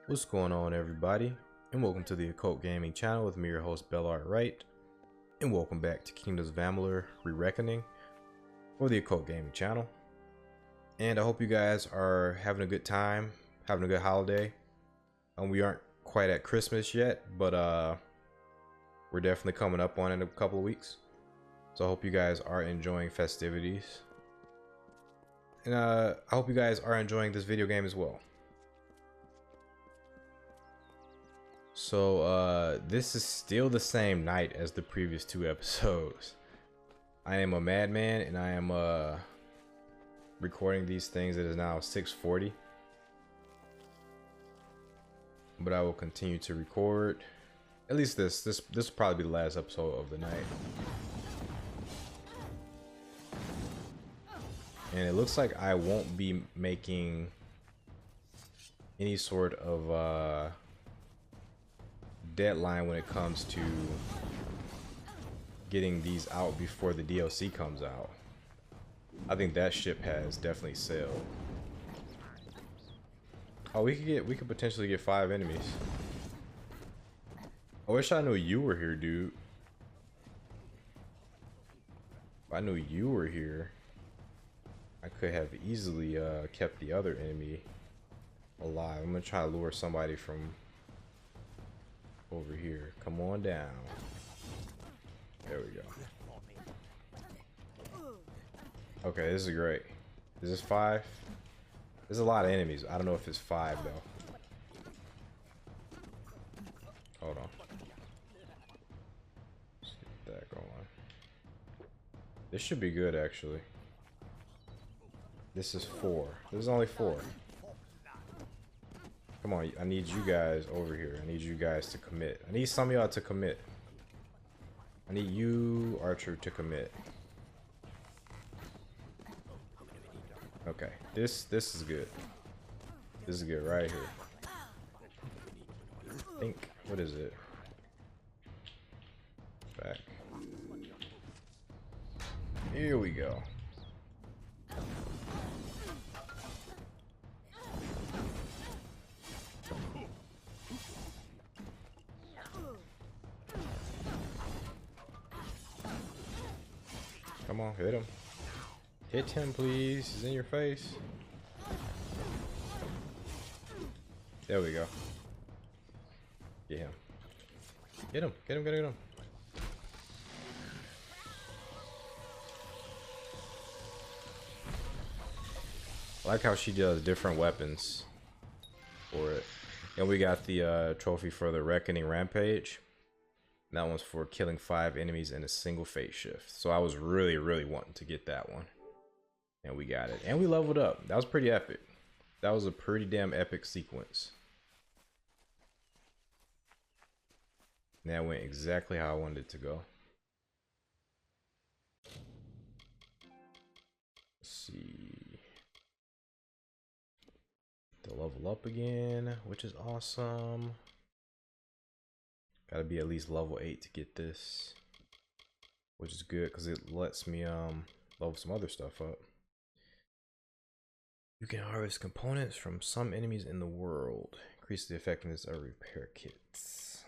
What's going on, everybody, and welcome to the Occult Gaming channel with me, your host Ballad, and welcome back to Kingdoms of Amalur Re-Reckoning for the Occult Gaming channel. And I hope you guys are having a good time, having a good holiday. We aren't quite at Christmas yet, but we're definitely coming up on it in a couple of weeks. So I hope you guys are enjoying festivities, and I hope you guys are enjoying this video game as well. So this is still the same night as the previous two episodes. I am a madman, and I am recording these things. It is now 6:40, but I will continue to record. At least this will probably be the last episode of the night. And it looks like I won't be making any sort of deadline when it comes to getting these out before the DLC comes out. I think that ship has definitely sailed. Oh, we could potentially get 5 enemies. I wish I knew you were here, dude. If I knew you were here, I could have easily kept the other enemy alive. I'm gonna try to lure somebody from over here. Come on down. There we go. Okay, this is great. Is this 5? There's a lot of enemies. I don't know if it's 5 though. Hold on. Let's get that going. This should be good actually. This is 4. This is only 4. Come on, I need you guys over here. I need you guys to commit. I need some of y'all to commit. I need you, Archer, to commit. Okay, this is good. This is good right here. I think, what is it? Back. Here we go. Come on, hit him. Hit him, please. He's in your face. There we go. Get him. Get him. Get him. Get him. I like how she does different weapons for it. And we got the trophy for the Reckoning Rampage. That one's for killing 5 enemies in a single fate shift. So I was really wanting to get that one. And we got it. And we leveled up. That was pretty epic. That was a pretty damn epic sequence. And that went exactly how I wanted it to go. Let's see. To level up again, which is awesome. Gotta be at least level 8 to get this, which is good because it lets me level some other stuff up. You can harvest components from some enemies in the world. Increase the effectiveness of repair kits.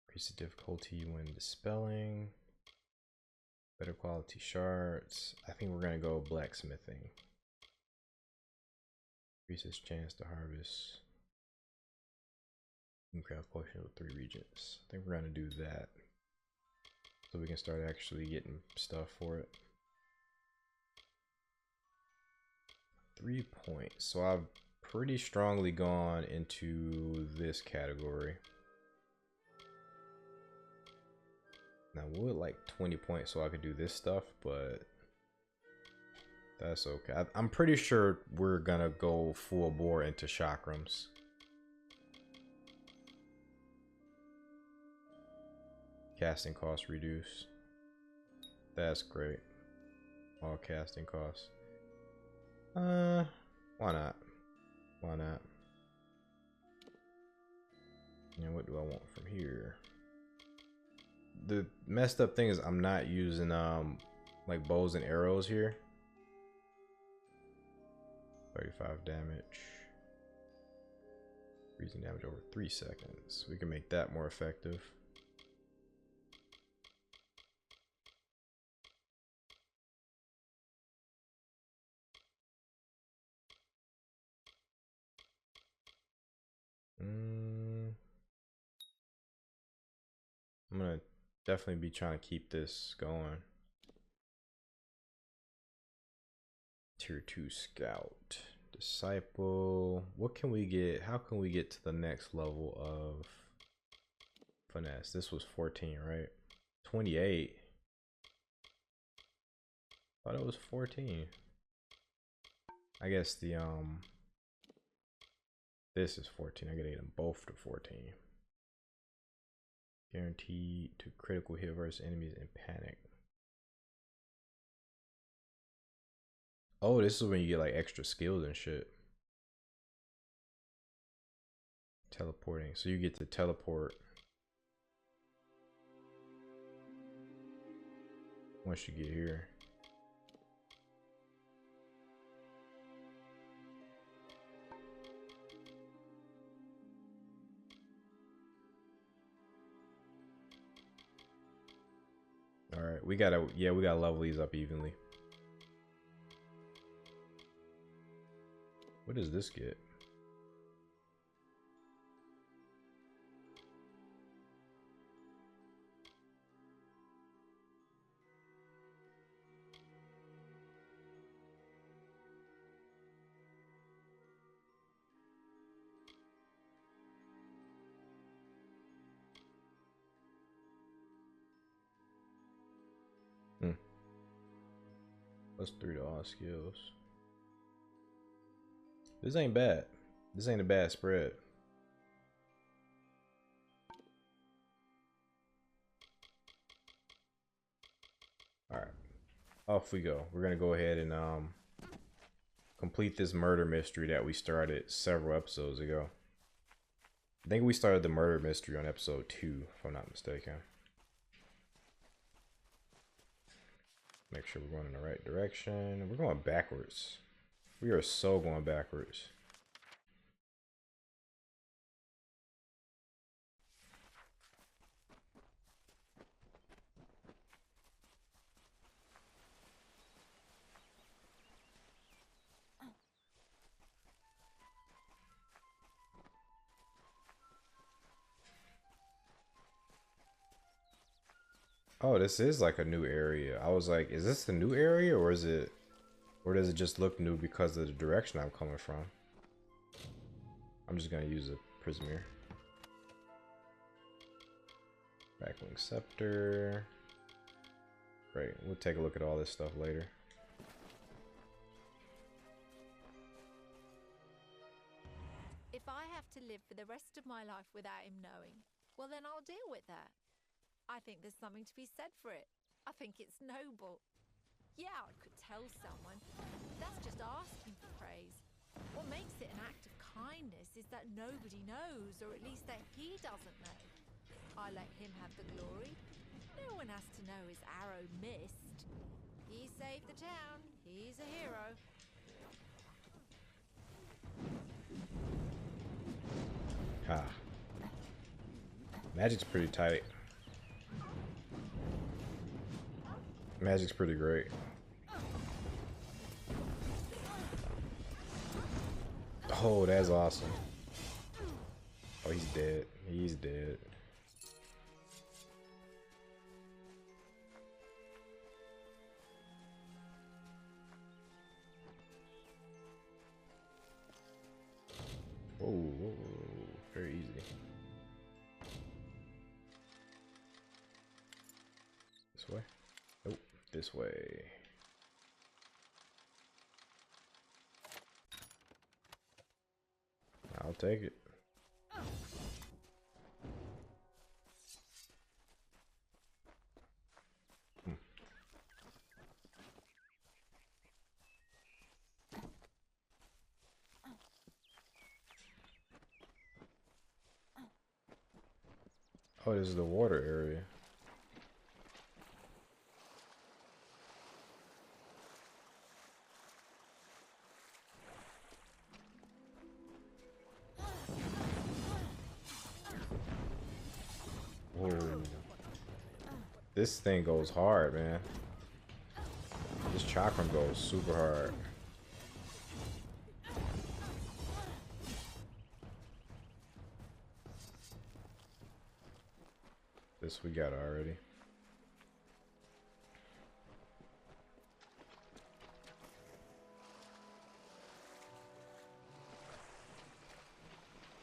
Increase the difficulty when dispelling. Better quality shards. I think we're gonna go blacksmithing. Increases chance to harvest. You can craft potions with 3 regions. I think we're gonna do that, so we can start actually getting stuff for it. 3 points. So I've pretty strongly gone into this category. Now I would like 20 points so I could do this stuff, but that's okay. I'm pretty sure we're gonna go full bore into chakrams. Casting costs reduced. That's great. All casting costs. Why not? Why not? And what do I want from here? The messed up thing is I'm not using like bows and arrows here. 35 damage. Freezing damage over 3 seconds. We can make that more effective. I'm gonna definitely be trying to keep this going. Tier 2 Scout. Disciple. What can we get? How can we get to the next level of finesse? This was 14, right? 28. Thought it was 14. I guess the this is 14. I gotta get them both to 14. Guaranteed to critical hit versus enemies in panic. Oh, this is when you get like extra skills and shit. Teleporting. So you get to teleport once you get here. All right, we gotta level these up evenly. What does this get? +3 to all skills. This ain't bad. This ain't a bad spread. Alright. Off we go. We're gonna go ahead and complete this murder mystery that we started several episodes ago. I think we started the murder mystery on episode 2, if I'm not mistaken. Make sure we're going in the right direction. We're going backwards. We are so going backwards. Oh, this is like a new area. I was like, is this the new area or is it, or does it just look new because of the direction I'm coming from? I'm just gonna use a prism here. Backwing scepter. Great, we'll take a look at all this stuff later. If I have to live for the rest of my life without him knowing, well then I'll deal with that. I think there's something to be said for it. I think it's noble. Yeah, I could tell someone. That's just asking for praise. What makes it an act of kindness is that nobody knows, or at least that he doesn't know. I let him have the glory. No one has to know his arrow missed. He saved the town. He's a hero. Ha. Magic's pretty tight. Magic's pretty great. Oh, that's awesome. Oh, he's dead. He's dead. Whoa, whoa, whoa. Very easy. This way? Nope. This way. I'll take it. Oh, this is the water area. This thing goes hard, man. This chakram goes super hard. This we got already.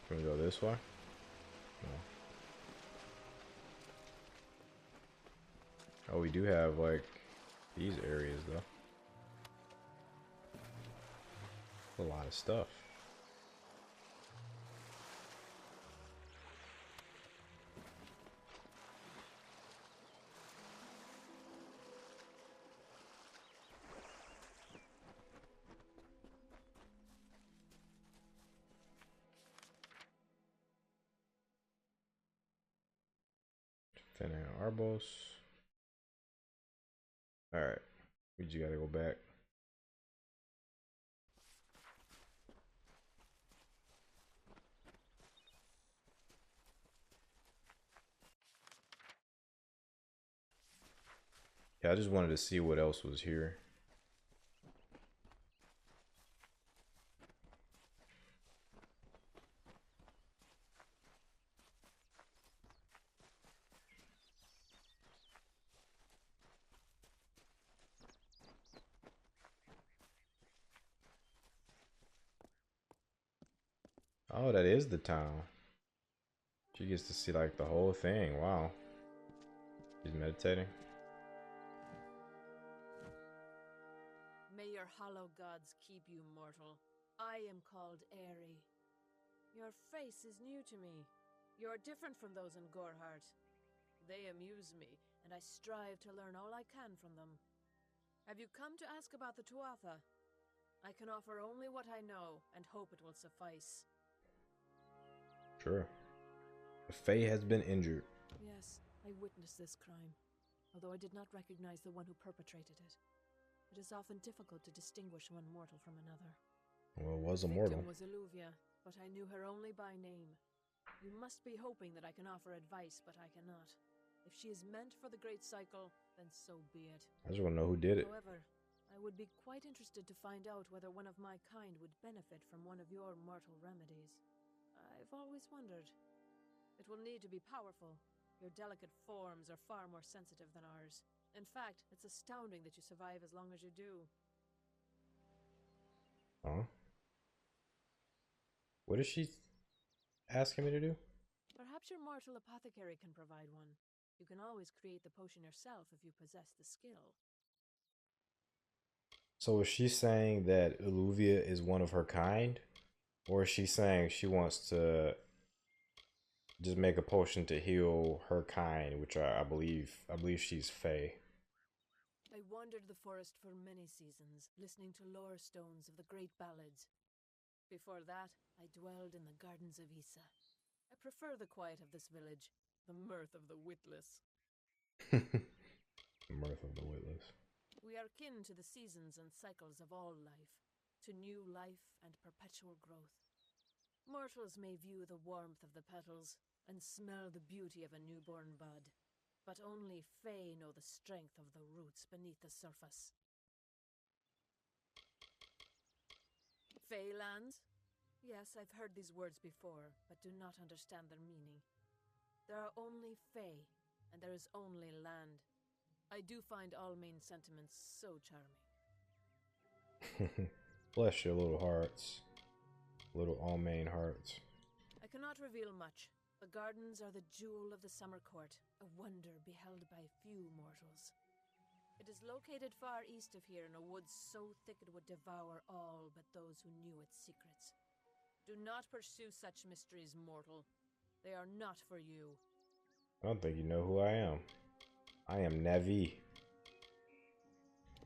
Can we go this way? No. Oh, we do have like these areas though. A lot of stuff. Fennec Arbos. Alright. We just gotta go back. Yeah, I just wanted to see what else was here. Oh, that is the town. She gets to see like the whole thing. Wow. She's meditating. May your hollow gods keep you mortal. I am called Aerie. Your face is new to me. You're different from those in Gorhart. They amuse me, and I strive to learn all I can from them. Have you come to ask about the Tuatha? I can offer only what I know, and hope it will suffice. Sure. The Fae has been injured. Yes, I witnessed this crime, although I did not recognize the one who perpetrated it. It is often difficult to distinguish one mortal from another. Well, it was a The mortal. victim was Alluvia, but I knew her only by name. You must be hoping that I can offer advice, but I cannot. If she is meant for the great cycle, then so be it. I just want to know who did it. However, I would be quite interested to find out whether one of my kind would benefit from one of your mortal remedies. I've always wondered. It will need to be powerful. Your delicate forms are far more sensitive than ours. In fact, it's astounding that you survive as long as you do. Huh? What is she asking me to do? Perhaps your mortal apothecary can provide one. You can always create the potion yourself if you possess the skill. So is she saying that Alluvia is one of her kind? Or is she saying she wants to just make a potion to heal her kind, which I believe she's Fae. I wandered the forest for many seasons, listening to lore stones of the great Ballads. Before that, I dwelled in the gardens of Issa. I prefer the quiet of this village, the mirth of the witless. The mirth of the witless. We are kin to the seasons and cycles of all life, to new life and perpetual growth. Mortals may view the warmth of the petals and smell the beauty of a newborn bud, but only Fae know the strength of the roots beneath the surface. Faelands? Yes, I've heard these words before, but do not understand their meaning. There are only Fae, and there is only land. I do find Almain sentiments so charming. Bless your little hearts. Little Almain hearts. I cannot reveal much. The gardens are the jewel of the summer court, a wonder beheld by few mortals. It is located far east of here in a wood so thick it would devour all but those who knew its secrets. Do not pursue such mysteries, mortal. They are not for you. I don't think you know who I am. I am Navi.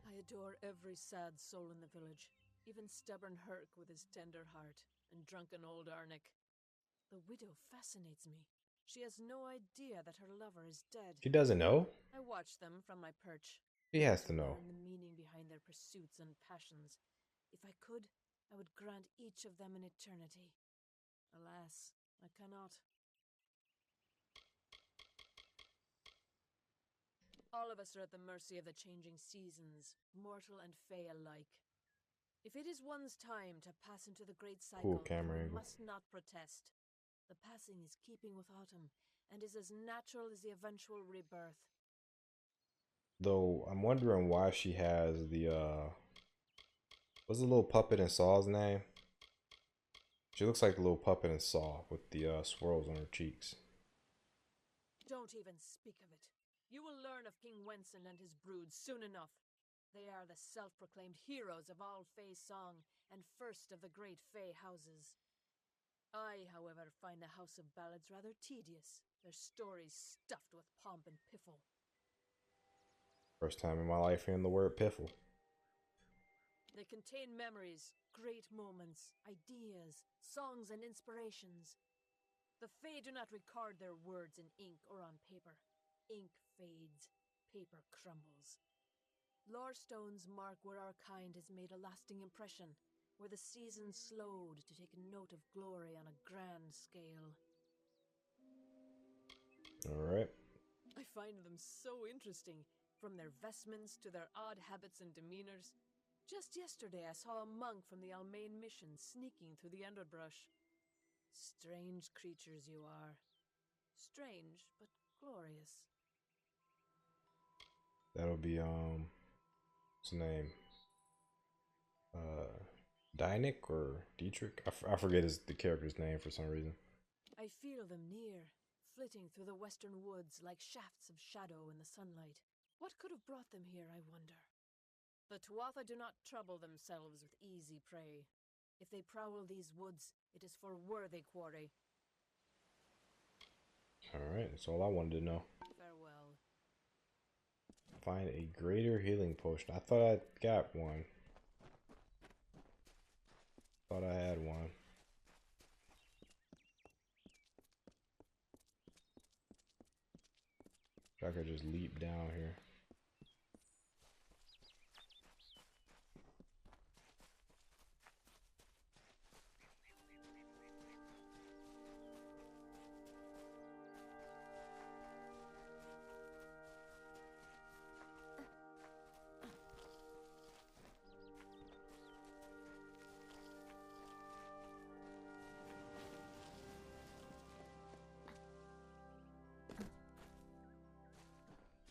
I adore every sad soul in the village, even stubborn Herc with his tender heart, and drunken old Arnick. The widow fascinates me. She has no idea that her lover is dead. She doesn't know? I watch them from my perch. She has to know. Learn the meaning behind their pursuits and passions. If I could, I would grant each of them an eternity. Alas, I cannot. All of us are at the mercy of the changing seasons, mortal and fey alike. If it is one's time to pass into the great cycle, Cool camera we angle. must not protest. The passing is keeping with autumn, and is as natural as the eventual rebirth. Though I'm wondering why she has the what's the little puppet in Saw's name? She looks like the little puppet in Saw with the swirls on her cheeks. Don't even speak of it. You will learn of King Wenson and his brood soon enough. They are the self-proclaimed heroes of all Fey song, and first of the great Fey houses. I, however, find the House of Ballads rather tedious, their stories stuffed with pomp and piffle. First time in my life hearing the word piffle. They contain memories, great moments, ideas, songs and inspirations. The Fae do not record their words in ink or on paper. Ink fades, paper crumbles. Lore stones mark where our kind has made a lasting impression, where the seasons slowed to take note of glory on a grand scale. Alright. I find them so interesting, from their vestments to their odd habits and demeanors. Just yesterday I saw a monk from the Almain mission sneaking through the underbrush. Strange creatures you are. Strange, but glorious. That'll be what's his name? Dynick or Dietrich? I forget the character's name for some reason. I feel them near, flitting through the western woods like shafts of shadow in the sunlight. What could have brought them here, I wonder? The Tuatha do not trouble themselves with easy prey. If they prowl these woods, it is for worthy quarry. Alright, that's all I wanted to know. Farewell. Find a greater healing potion. I thought I got one. Thought I had one. I could just leap down here.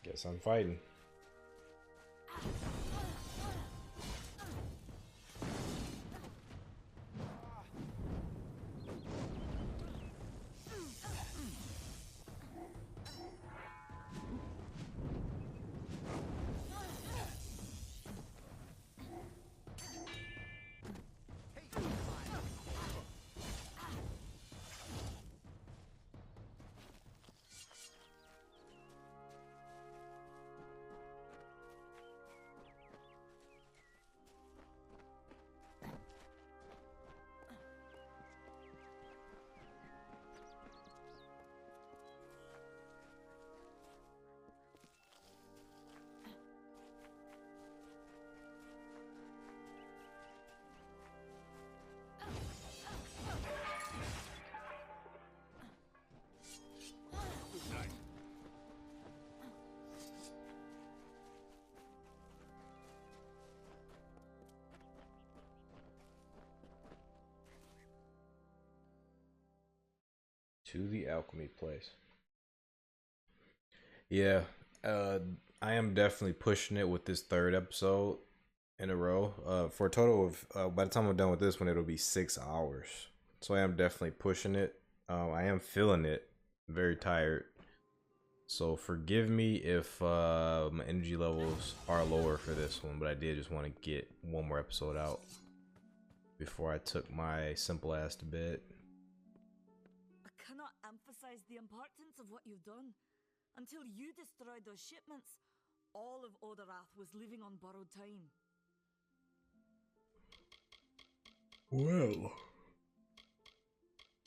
Guess I'm fighting. To the alchemy place. Yeah, I am definitely pushing it with this third episode in a row. For a total of, by the time I'm done with this one, it'll be 6 hours. So I am definitely pushing it. I am feeling it. Very tired. So forgive me if my energy levels are lower for this one, but I did just want to get one more episode out before I took my simple ass to bed. I cannot emphasize the importance of what you've done. Until you destroyed those shipments, all of Odarath was living on borrowed time. Well,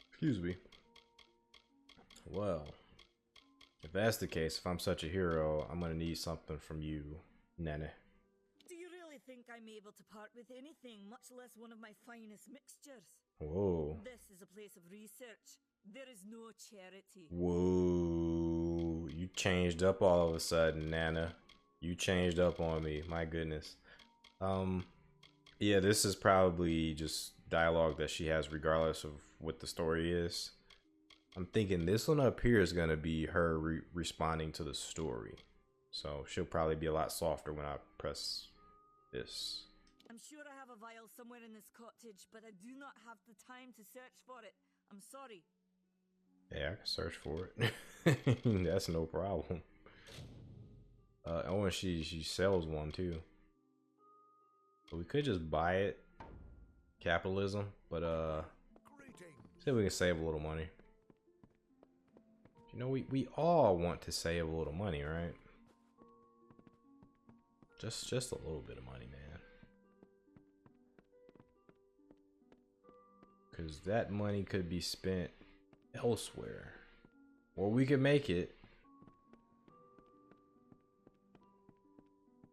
excuse me. Well, if that's the case, if I'm such a hero, I'm gonna need something from you, Nene. Do you really think I'm able to part with anything, much less one of my finest mixtures? Whoa. This is a place of research. There is no charity. Whoa. Ooh, you changed up all of a sudden, Nana. You changed up on me. My goodness. Yeah, this is probably just dialogue that she has regardless of what the story is. I'm thinking this one up here is going to be her responding to the story. So she'll probably be a lot softer when I press this. I'm sure I have a vial somewhere in this cottage, but I do not have the time to search for it. I'm sorry. Yeah, I can search for it. That's no problem. Oh, and she sells one too. So we could just buy it. Capitalism, but see if we can save a little money. You know, we all want to save a little money, right? Just a little bit of money, man. Because that money could be spent elsewhere. Or we could make it.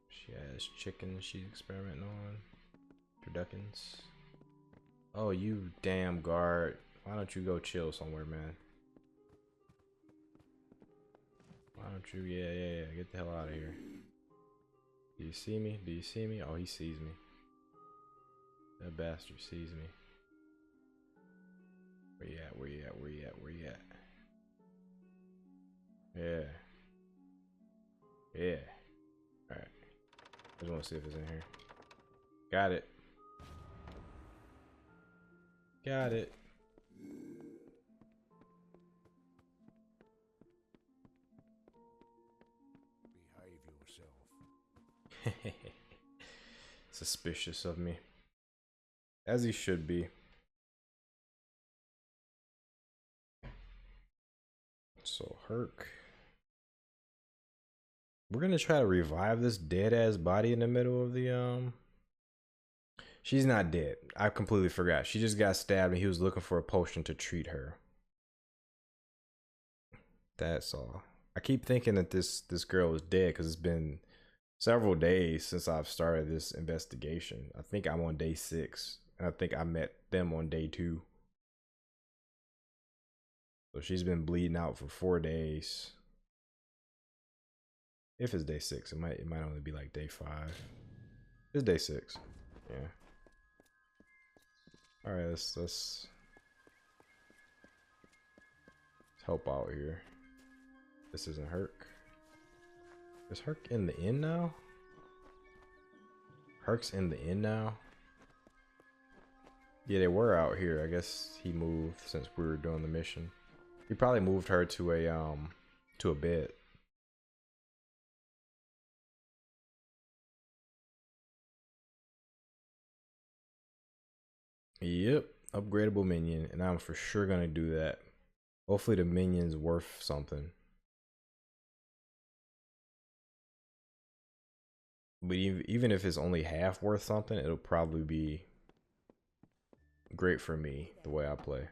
She has chicken she's experimenting on. Turduckens. Oh, you damn guard. Why don't you go chill somewhere, man? Why don't you? Yeah. Get the hell out of here. Do you see me? Do you see me? Oh, he sees me. That bastard sees me. Where you at? Where you at? Where you at? Where you at? Yeah. Alright. I just want to see if it's in here. Got it. Got it. Behave yourself. Suspicious of me. As he should be. So Herc. We're gonna try to revive this dead ass body in the middle of the She's not dead. I completely forgot. She just got stabbed and he was looking for a potion to treat her. That's all. I keep thinking that this girl is dead because it's been several days since I've started this investigation. I think I'm on day 6 and I think I met them on day 2. So she's been bleeding out for 4 days. If it's day 6, it might only be like day 5. It's day 6. Yeah. All right, let's help out here. This isn't Herc. Is Herc in the inn now? Herc's in the inn now. Yeah, they were out here. I guess he moved since we were doing the mission. He probably moved her to a bed. Yep, upgradable minion, and I'm for sure gonna do that. Hopefully the minion's worth something. But even if it's only half worth something, it'll probably be great for me the way I play.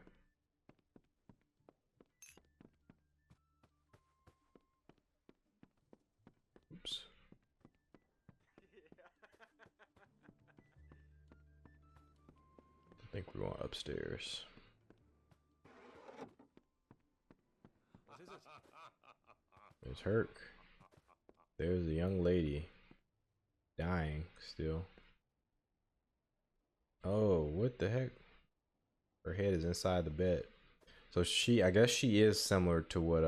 Oops. I think we're going upstairs. There's Herc. There's a young lady. Dying still. Oh, what the heck? Her head is inside the bed. So I guess she is similar to what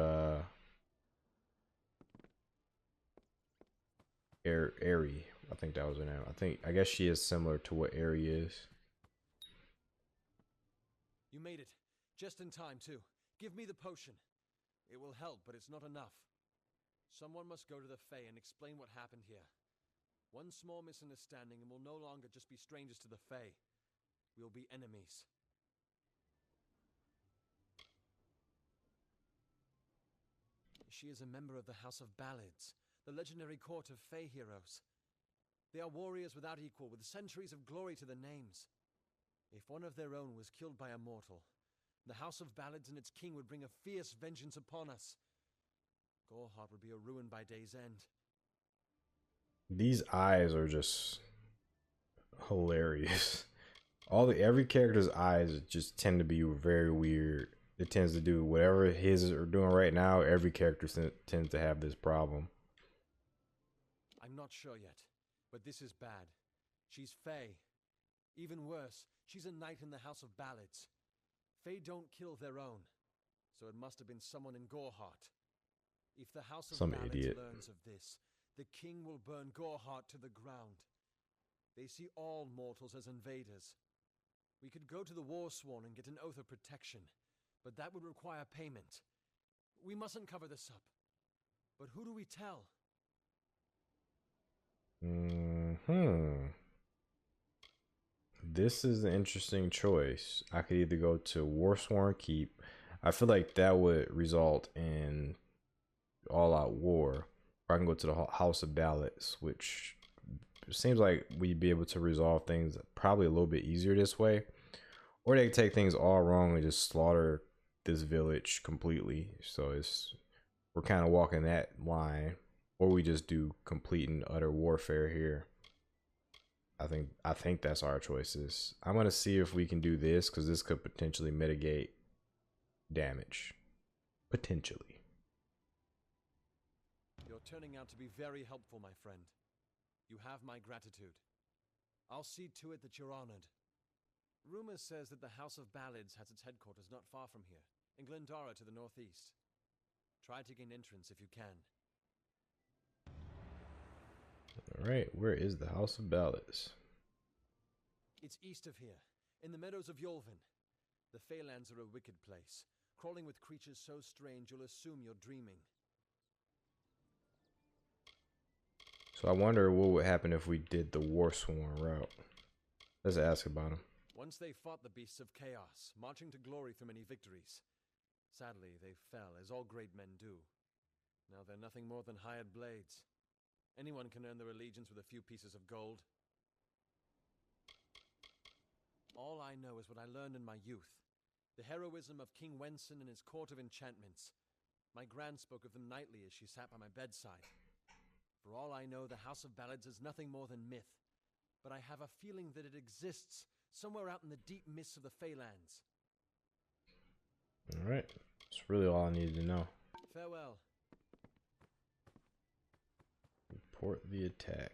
Airy. I think that was her name. I guess she is similar to what Airy is. You made it. Just in time, too. Give me the potion. It will help, but it's not enough. Someone must go to the Fae and explain what happened here. One small misunderstanding and we'll no longer just be strangers to the Fae. We'll be enemies. She is a member of the House of Ballads, the legendary court of Fae heroes. They are warriors without equal, with centuries of glory to their names. If one of their own was killed by a mortal, the House of Ballads and its king would bring a fierce vengeance upon us. Gorehart would be a ruin by day's end. These eyes are just hilarious. Every character's eyes just tend to be very weird. it tends to do whatever his are doing right now. Every character tends to have this problem. I'm not sure yet, but this is bad. She's Fae. Even worse, she's a knight in the House of Ballads. Fae don't kill their own, so it must have been someone in Goreheart. If the House of Some Ballads idiot learns of this, the king will burn Goreheart to the ground. They see all mortals as invaders. We could go to the Warsworn and get an oath of protection, but that would require payment. We mustn't cover this up. But who do we tell? This is an interesting choice. I could either go to Warsworn Keep. I feel like that would result in all-out war. Or I can go to the House of Ballads, which seems like we'd be able to resolve things probably a little bit easier this way. Or they could take things all wrong and just slaughter this village completely. So we're kind of walking that line. Or we just do complete and utter warfare here. I think that's our choices. I'm gonna see if we can do this because this could potentially mitigate damage. Potentially. You're turning out to be very helpful, my friend. You have my gratitude. I'll see to it that you're honored. Rumor says that the House of Ballads has its headquarters not far from here, in Glendara to the northeast. Try to gain entrance if you can. Alright, where is the House of Ballads? It's east of here, in the meadows of Yolvin. The Feylands are a wicked place, crawling with creatures so strange you'll assume you're dreaming. So I wonder what would happen if we did the Warsworn route. Let's ask about them. Once they fought the beasts of chaos, marching to glory through many victories. Sadly, they fell, as all great men do. Now they're nothing more than hired blades. Anyone can earn their allegiance with a few pieces of gold. All I know is what I learned in my youth. The heroism of King Wenson and his court of enchantments. My gran spoke of them nightly as she sat by my bedside. For all I know, the House of Ballads is nothing more than myth. But I have a feeling that it exists somewhere out in the deep mists of the Feylands. Alright, that's really all I needed to know. Farewell. Report the attack.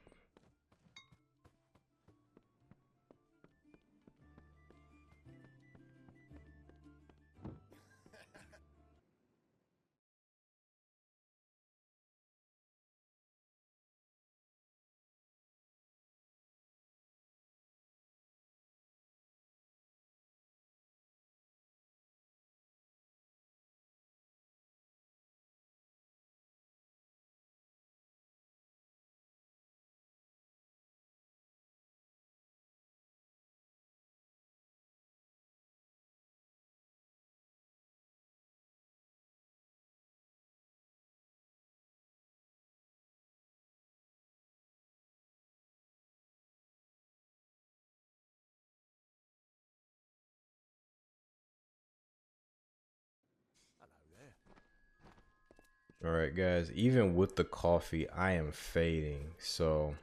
Alright guys, even with the coffee, I am fading. So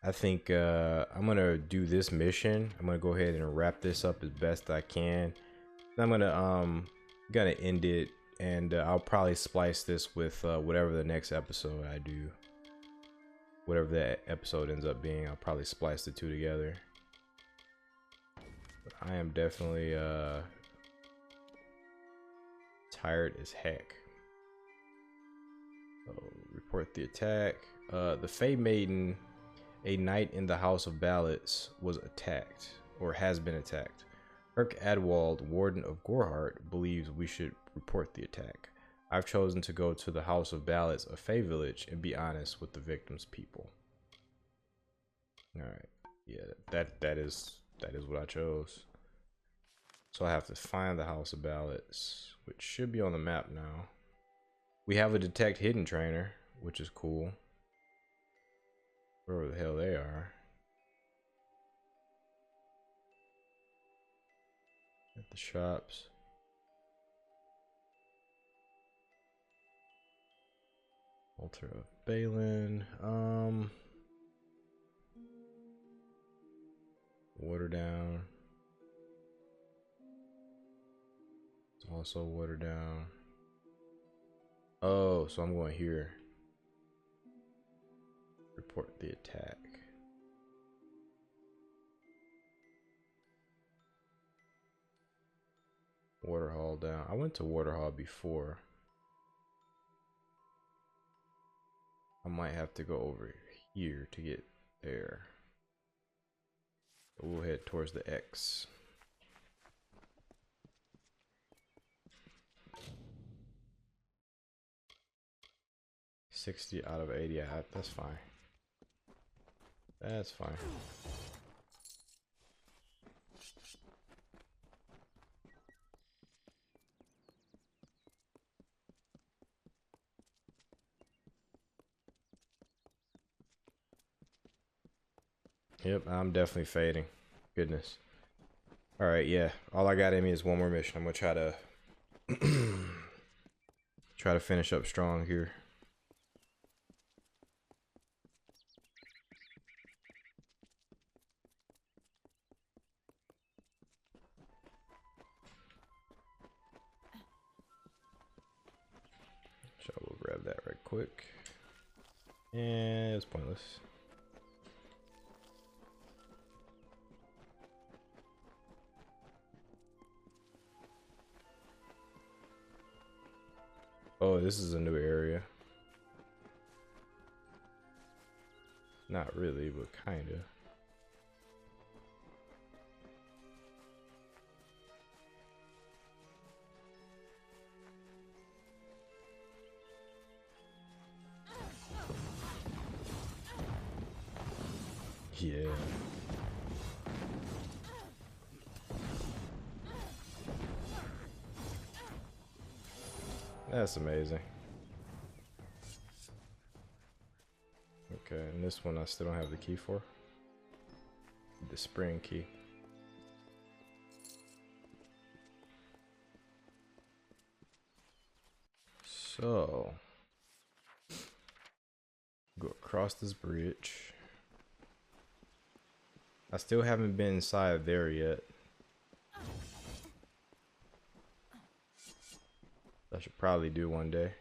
I think I'm gonna do this mission. I'm gonna go ahead and wrap this up as best I can. I'm gonna end it, and I'll probably splice this with whatever the next episode I do. Whatever that episode ends up being, I'll probably splice the two together. But I am definitely tired as heck. So, report the attack. The Fey Maiden, a knight in the House of Ballads, was attacked, or has been attacked. Kirk Adwald, Warden of Goreheart, believes we should report the attack. I've chosen to go to the House of Ballads, a Fey village, and be honest with the victim's people. Alright, yeah, that is what I chose. So I have to find the House of Ballads, which should be on the map now. We have a detect hidden trainer, which is cool. Wherever the hell they are. At the shops. Altar of Balin. Water down. It's all Also water down. Oh, so I'm going here. Report the attack. Waterhall down. I went to Waterhall before. I might have to go over here to get there. But we'll head towards the X. $60 out of 80. Yeah, that's fine. That's fine. Yep, I'm definitely fading. Goodness. Alright, yeah. All I got in me is one more mission. I'm gonna try to try to finish up strong here. So we'll grab that right quick. And it's pointless. Oh, this is a new area. Not really, but kinda. Yeah. That's amazing. Okay, and this one I still don't have the key for. The spring key. So, go across this bridge. I still haven't been inside there yet. I should probably do one day.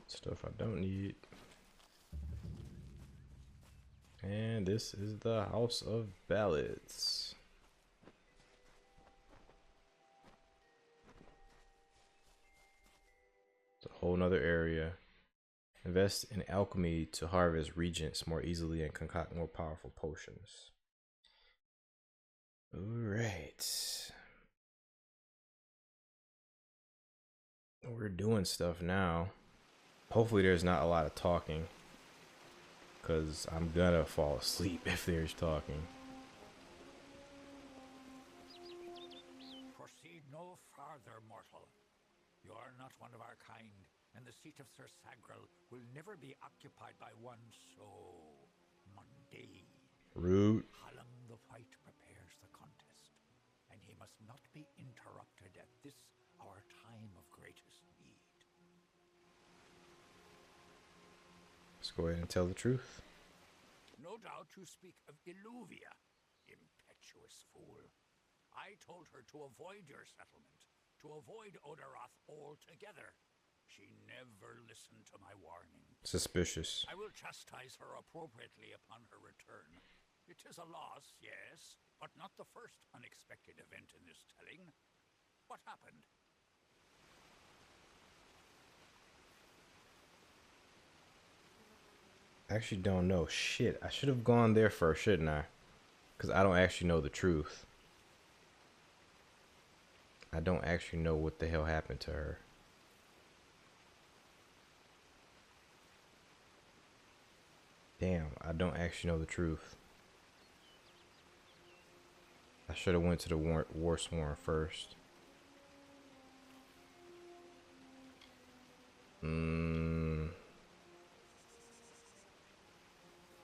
Stuff I don't need. And this is the House of Ballads. It's a whole nother area. Invest in alchemy to harvest regents more easily and concoct more powerful potions. Alright. We're doing stuff now. Hopefully there's not a lot of talking, because I'm gonna fall asleep if there's talking. Proceed no farther, mortal. You are not one of our kind, and the seat of Sir Sagril will never be occupied by one so mundane. Rude. Hallam the White prepares the contest, and he must not be interrupted at this our time of greatest need. Let's go ahead and tell the truth. No doubt you speak of Illuvia, impetuous fool. I told her to avoid your settlement, to avoid Odorath altogether. She never listened to my warning. Suspicious. I will chastise her appropriately upon her return. It is a loss, yes, but not the first unexpected event in this telling. What happened? I actually don't know. Shit, I should have gone there first, shouldn't I? Because I don't actually know the truth. I don't actually know what the hell happened to her. Damn, I don't actually know the truth. I should have went to the war sworn first.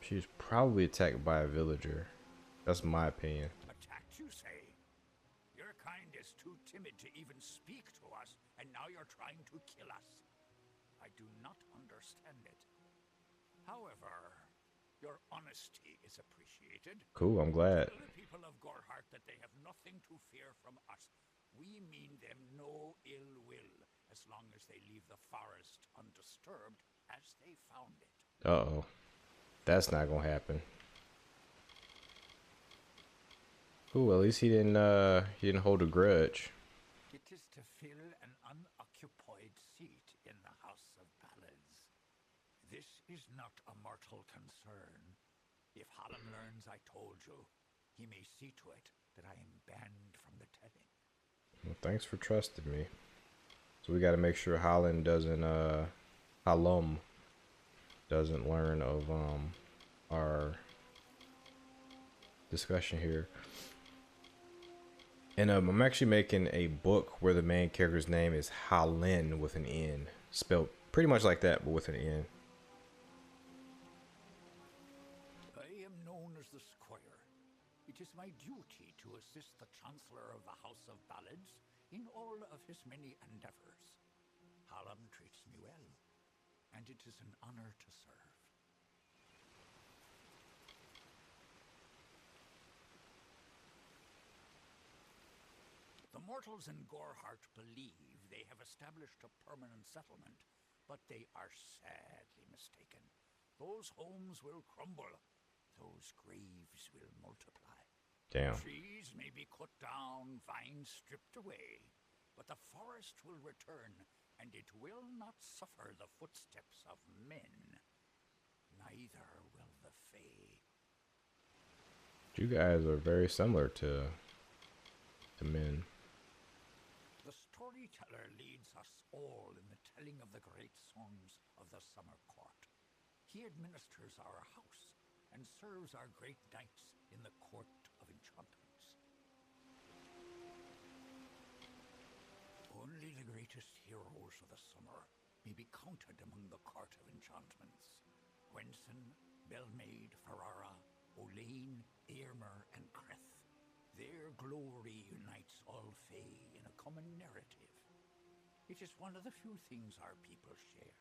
She's probably attacked by a villager. That's my opinion. Attacked, you say? Your kind is too timid to even speak to us, and now you're trying to kill us. I do not understand it. However, your honesty is appreciated. Cool, I'm glad. Tell the people of Gorhart that they have nothing to fear from us. We mean them no ill will, as long as they leave the forest undisturbed as they found it. Uh-oh. That's not gonna happen. Ooh, at least he didn't hold a grudge. It is to fill an unoccupied seat in the House of Ballads. This is not a mortal concern. If Hallam learns I told you, he may see to it that I am banned from the telling. Well, thanks for trusting me. So we gotta make sure Hallam doesn't learn of our discussion here. And I'm actually making a book where the main character's name is Halin with an N, spelled pretty much like that, but with an N. I am known as the Squire. It is my duty to assist the Chancellor of the House of Ballads in all of his many endeavors. Hallam treats me well, and it is an honor to serve. The mortals in Gorhart believe they have established a permanent settlement, but they are sadly mistaken. Those homes will crumble. Those graves will multiply. Damn. Trees may be cut down, vines stripped away, but the forest will return, and it will not suffer the footsteps of men. Neither will the Fae. You guys are very similar to men. The storyteller leads us all in the telling of the great songs of the summer court. He administers our house and serves our great knights in the court of enchantments. Only the greatest heroes of the summer may be counted among the court of enchantments. Gwenson, Belmaid, Ferrara, Olaine, Eirmer, and Creth. Their glory unites all Fae in a common narrative. It is one of the few things our people share.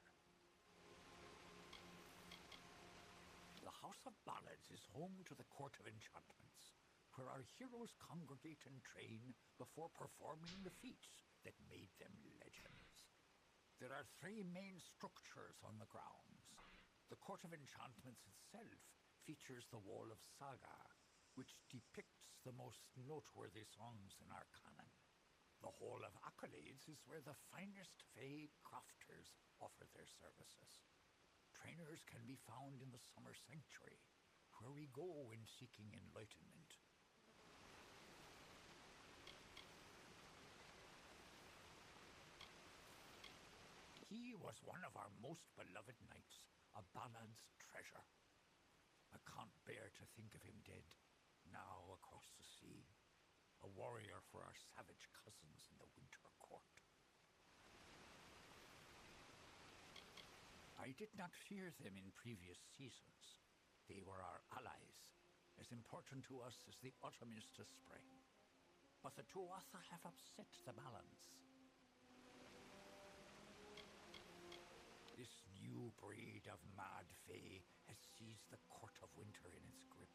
The House of Ballads is home to the Court of Enchantments, where our heroes congregate and train before performing the feats that made them legends. There are 3 main structures on the grounds. The Court of Enchantments itself features the Wall of Saga, which depicts the most noteworthy songs in our canon. The Hall of Accolades is where the finest Fae crafters offer their services. Trainers can be found in the Summer Sanctuary, where we go when seeking enlightenment. He was one of our most beloved knights, a Ballad's treasure. I can't bear to think of him dead, now across the sea, a warrior for our savage cousins in the Winter Court. I did not fear them in previous seasons. They were our allies, as important to us as the autumn is to spring. But the Tuatha have upset the balance. This new breed of mad Fae has seized the Court of Winter in its grip.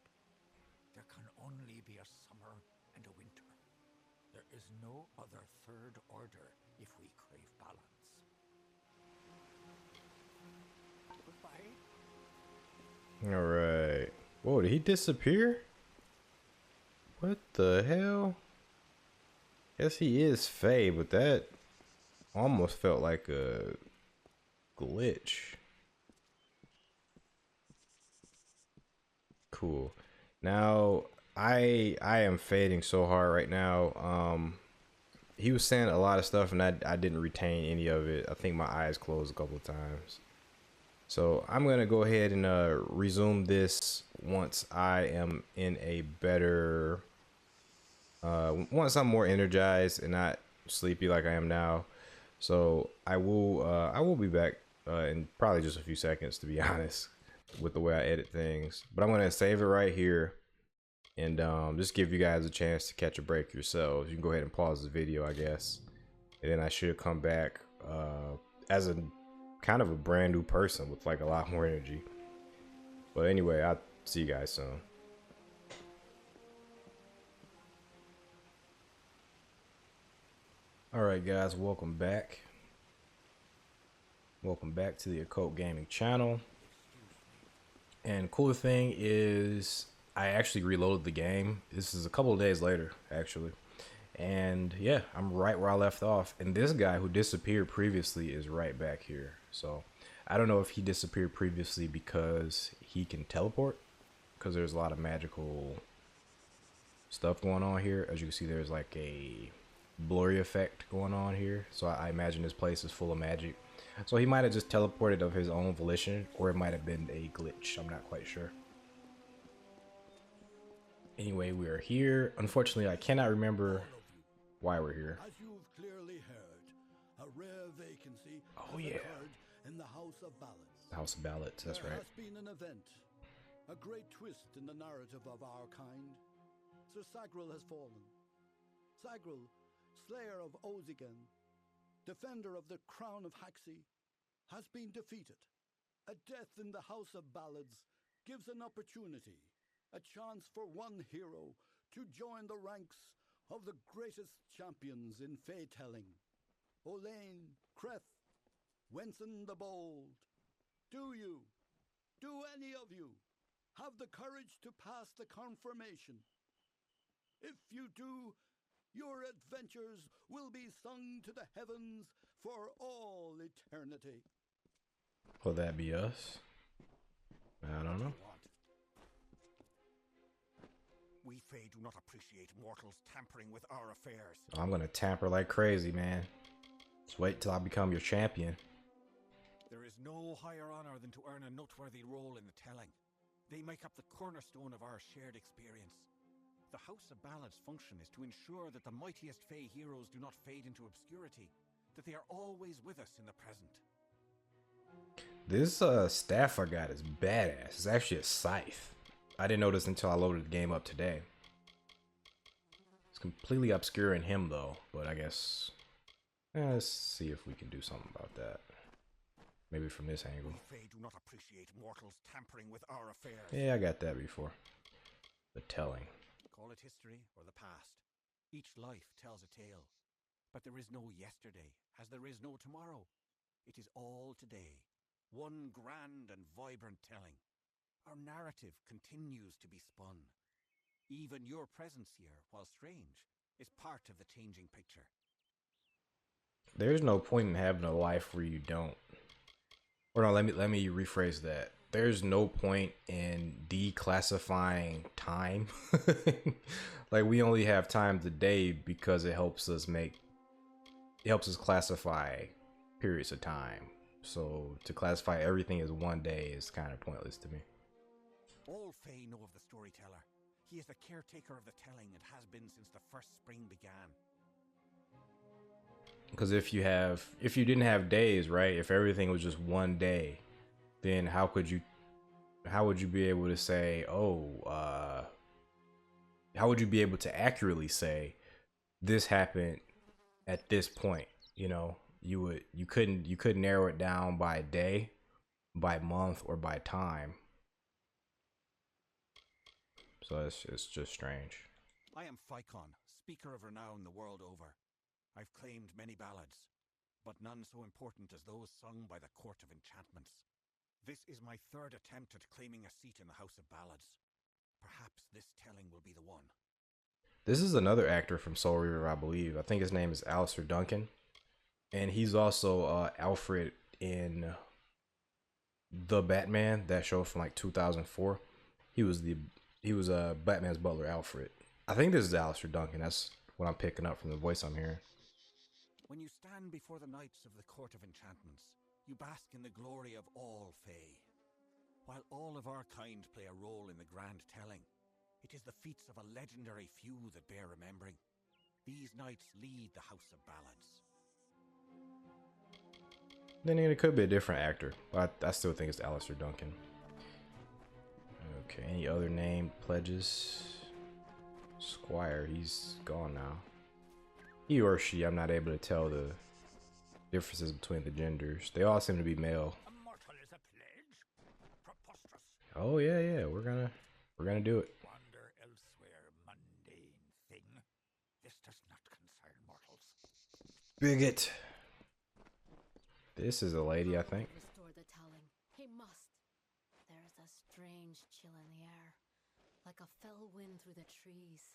There can only be a summer and a winter. There is no other third order if we crave balance. Goodbye. Alright. Whoa, did he disappear? What the hell? Guess he is Fae, but that almost felt like a glitch. Cool. Now, I am fading so hard right now. He was saying a lot of stuff, and I didn't retain any of it. I think my eyes closed a couple of times. So I'm gonna go ahead and resume this once I am in a better, once I'm more energized and not sleepy like I am now. So I will be back in probably just a few seconds, to be honest, with the way I edit things. But I'm gonna save it right here and just give you guys a chance to catch a break yourselves. You can go ahead and pause the video, I guess, and then I should come back as a kind of a brand new person with like a lot more energy. But anyway, I'll see you guys soon. Alright guys, welcome back. Welcome back to the Occult Gaming channel. And cool thing is I actually reloaded the game. This is a couple of days later, actually. And yeah, I'm right where I left off. And this guy who disappeared previously is right back here. So I don't know if he disappeared previously because he can teleport, because there's a lot of magical stuff going on here. As you can see, there's like a blurry effect going on here. So I imagine this place is full of magic. So he might have just teleported of his own volition, or it might have been a glitch. I'm not quite sure. Anyway, we are here. Unfortunately, I cannot remember why we're here. As you've clearly heard, a rare vacancy Oh has yeah, occurred in the House of Ballads. the House of Ballads, that's There right. has been an event, a great twist in the narrative of our kind. Sir Sagril has fallen. Sagril, slayer of Ozigan, defender of the crown of Haxi, has been defeated. A death in the House of Ballads gives an opportunity, a chance for one hero to join the ranks of the greatest champions in fey-telling. Olaine, Creth, Wenson the Bold. Do any of you, have the courage to pass the confirmation? If you do, your adventures will be sung to the heavens for all eternity. Will that be us? I don't know. We Fae do not appreciate mortals tampering with our affairs. I'm gonna tamper like crazy, man. Just wait till I become your champion. There is no higher honor than to earn a noteworthy role in the telling. They make up the cornerstone of our shared experience. The House of Ballads' function is to ensure that the mightiest Fae heroes do not fade into obscurity, that they are always with us in the present. This staff I got is badass. It's actually a scythe. I didn't notice until I loaded the game up today. It's completely obscuring him though, but I guess let's see if we can do something about that. Maybe from this angle. We Fae do not appreciate mortals tampering with our affairs. Yeah, I got that before. The telling. Call it history or the past. Each life tells a tale. But there is no yesterday, as there is no tomorrow. It is all today. One grand and vibrant telling. Our narrative continues to be spun. Even your presence here, while strange, is part of the changing picture. There's no point in having a life where you don't. Or no, let me rephrase that. There's no point in declassifying time. Like we only have time today because it helps us classify periods of time. So to classify everything as one day is kind of pointless to me. All Fae know of the storyteller. He is the caretaker of the telling and has been since the first spring began. Because if you didn't have days, right? If everything was just one day, then how would you be able to say, how would you be able to accurately say this happened at this point? You know, you couldn't narrow it down by day, by month, or by time. So it's just strange. I am Phycon, speaker of renown the world over. I've claimed many ballads, but none so important as those sung by the Court of Enchantments. This is my third attempt at claiming a seat in the House of Ballads. Perhaps this telling will be the one. This is another actor from Soul Reaver, I believe. I think his name is Alistair Duncan. And he's also Alfred in The Batman, that show from like 2004. He was the he was Batman's butler, Alfred. I think this is Alistair Duncan. That's what I'm picking up from the voice I'm hearing. When you stand before the knights of the Court of Enchantments, you bask in the glory of all Fae. While all of our kind play a role in the grand telling, it is the feats of a legendary few that bear remembering. These knights lead the House of Ballads. Then it could be a different actor, but I still think it's Alistair Duncan. Okay, any other named pledges? Squire, he's gone now. He or she, I'm not able to tell the differences between the genders. They all seem to be male. A mortal is a pledge? Preposterous. Oh yeah, we're gonna do it. Wander elsewhere, mundane thing. This does not concern mortals. Bigot. This is a lady, I think. Restore the telling. He must. There is a strange chill in the air, like a fell wind through the trees.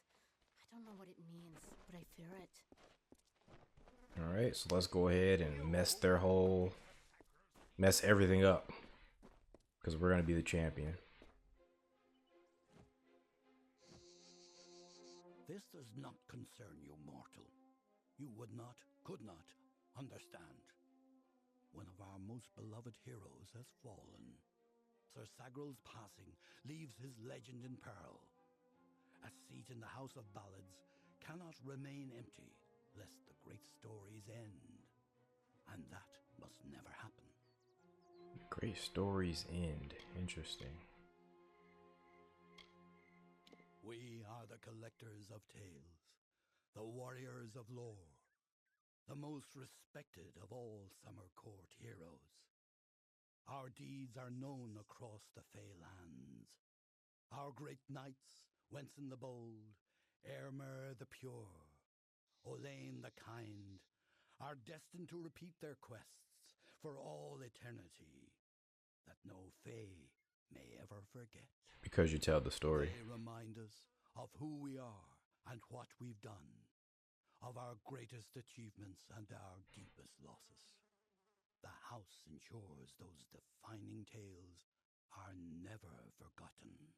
I don't know what it means, but I fear it. All right, so let's go ahead and mess everything up, because we're gonna be the champion. This does not concern you, mortal. You would not, could not, understand. One of our most beloved heroes has fallen. Sir Sagral's passing leaves his legend in peril. A seat in the House of Ballads cannot remain empty, lest the great stories end. And that must never happen. Great stories end. Interesting. We are the collectors of tales, the warriors of lore, the most respected of all Summer Court heroes. Our deeds are known across the Fey lands. Our great knights, Wenson the bold, Airmer the pure, Olaine the kind, are destined to repeat their quests for all eternity, that no Fey may ever forget. Because you tell the story. They remind us of who we are and what we've done, of our greatest achievements and our deepest losses. The house ensures those defining tales are never forgotten.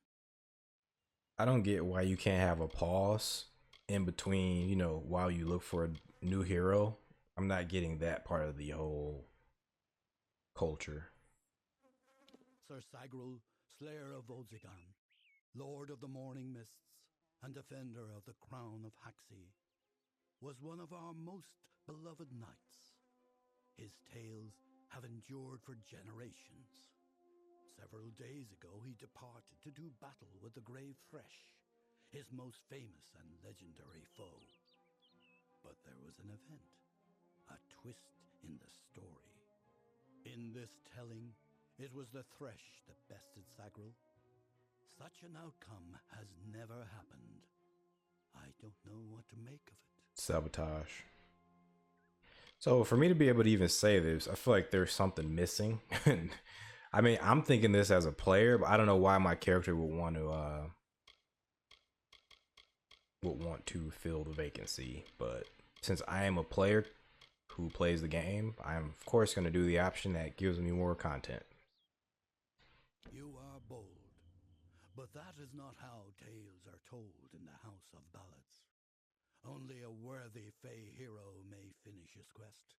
I don't get why you can't have a pause in between, you know, while you look for a new hero. I'm not getting that part of the whole culture. Sir Sagral, Slayer of Volzigan, Lord of the Morning Mists, and Defender of the Crown of Haxi, was one of our most beloved knights. His tales have endured for generations. Several days ago he departed to do battle with the Grave Thresh, his most famous and legendary foe. But there was an event, a twist in the story. In this telling, it was the Thresh that bested Sagral. Such an outcome has never happened. I don't know what to make of it. Sabotage. So for me to be able to even say this, I feel like there's something missing. I mean, I'm thinking this as a player, but I don't know why my character would want to fill the vacancy. But since I am a player who plays the game, I'm of course going to do the option that gives me more content. You are bold, but that is not how tales are told in the House of Ballads. Only a worthy Fey hero may finish his quest,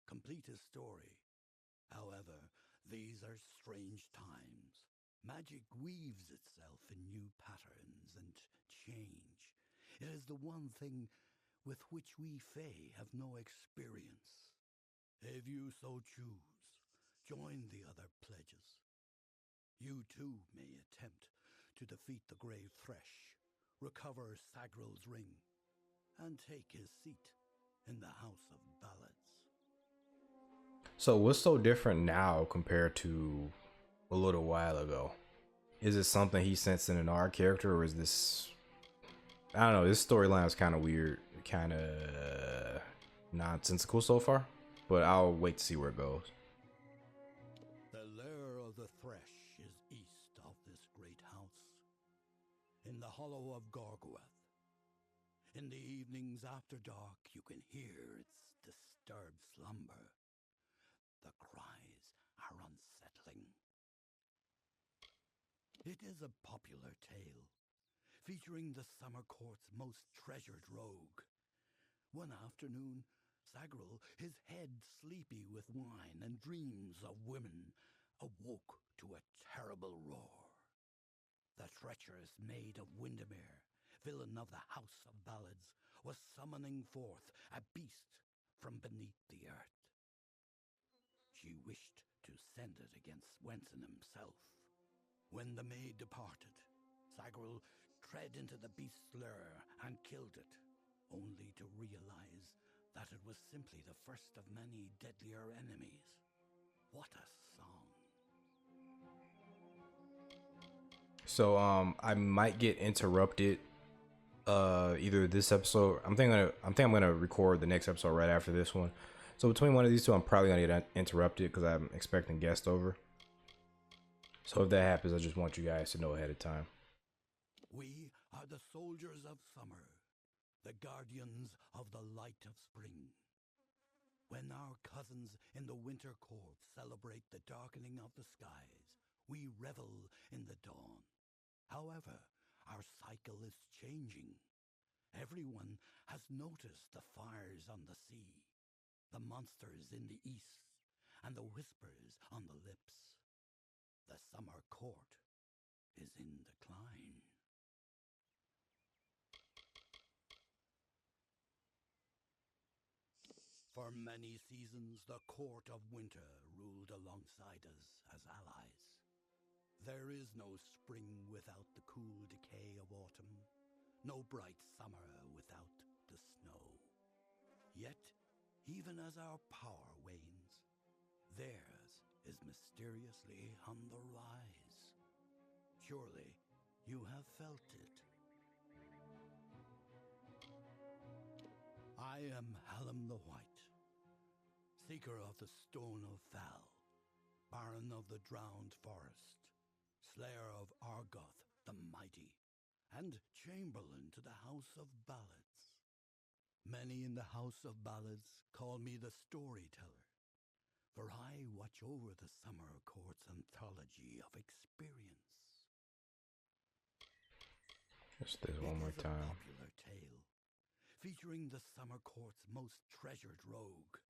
complete his story. However, these are strange times. Magic weaves itself in new patterns and change. It is the one thing with which we Fey have no experience. If you so choose, join the other pledges. You too may attempt to defeat the Grave Thresh, recover Sagral's ring, and take his seat in the House of Ballads. So what's so different now compared to a little while ago? Is it something he sensing in our character, or is this, I don't know, this storyline is kind of weird, kind of nonsensical so far, but I'll wait to see where it goes. The lair of the Thresh is east of this great house, in the hollow of Gorgoeth. In the evenings after dark, you can hear its disturbed slumber. The cries are unsettling. It is a popular tale, featuring the summer court's most treasured rogue. One afternoon, Sagril, his head sleepy with wine and dreams of women, awoke to a terrible roar. The treacherous maid of Windermere, villain of the House of Ballads, was summoning forth a beast from beneath the earth. She wished to send it against Swenson himself. When the maid departed, Sagril tread into the beast's lair and killed it, only to realize that it was simply the first of many deadlier enemies. What a song. So I might get interrupted either this episode. I'm gonna record the next episode right after this one. So between one of these two, I'm probably gonna get interrupted because I'm expecting guests over. So if that happens, I just want you guys to know ahead of time. We are the soldiers of summer, the guardians of the light of spring. When our cousins in the winter court celebrate the darkening of the skies, we revel in the dawn. However, our cycle is changing. Everyone has noticed the fires on the sea, the monsters in the east, and the whispers on the lips. The summer court is in decline. For many seasons, the court of winter ruled alongside us as allies. There is no spring without the cool decay of autumn, no bright summer without the snow. Yet, even as our power wanes, theirs is mysteriously on the rise. Surely, you have felt it. I am Hallam the White, seeker of the Stone of Val, Baron of the Drowned Forest, Slayer of Argoth the Mighty, and Chamberlain to the House of Ballads. Many in the House of Ballads call me the Storyteller, for I watch over the Summer Court's anthology of experience. Let's do this one more time. It is a popular tale, featuring the Summer Court's most treasured rogue,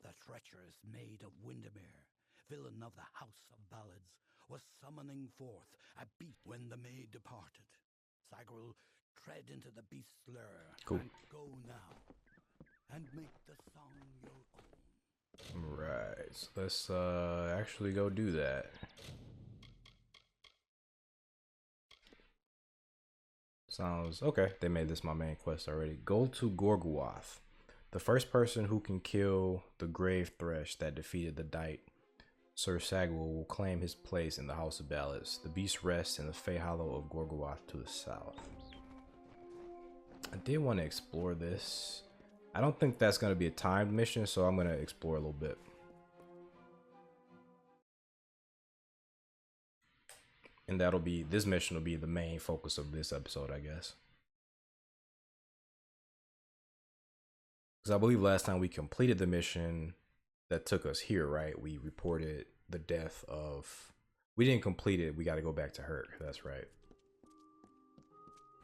the treacherous maid of Windermere, villain of the House of Ballads, was summoning forth a beast. When the maid departed, Sagril tread into the beast's lair. Cool. And go now, and make the song your own. Right, so let's actually go do that. Sounds okay. They made this my main quest already. Go to Gorguath. The first person who can kill the grave thresh that defeated the Dite, Sir Sagril, will claim his place in the House of Ballads. The beast rests in the Fey Hollow of Gorguath to the south. I did want to explore this. I don't think that's going to be a timed mission, so I'm going to explore a little bit. And this mission will be the main focus of this episode, I guess. Because I believe last time we completed the mission that took us here, right? We reported the death of... We didn't complete it. We got to go back to her. That's right.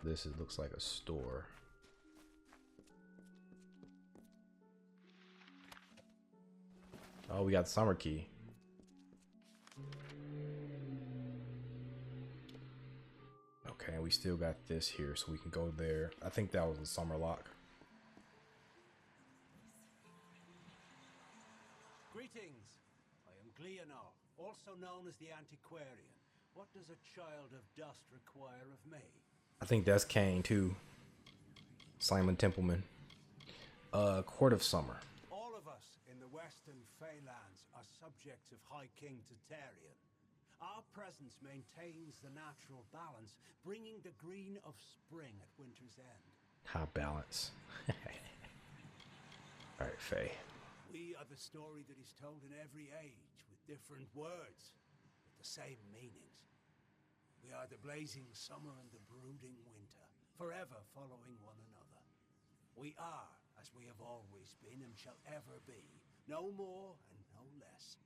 This looks like a store. Oh, we got the summer key. Okay, we still got this here, so we can go there. I think that was the summer lock. Greetings. I am Gleanar, also known as the Antiquarian. What does a child of dust require of me? I think that's Kane too. Simon Templeman. Court of Summer. All of us in the Western Feylands are subjects of High King Tatarian. Our presence maintains the natural balance, bringing the green of spring at winter's end. High balance. Alright, Faye. We are the story that is told in every age, with different words, but the same meanings. We are the blazing summer and the brooding winter, forever following one another. We are, as we have always been and shall ever be, no more and no less.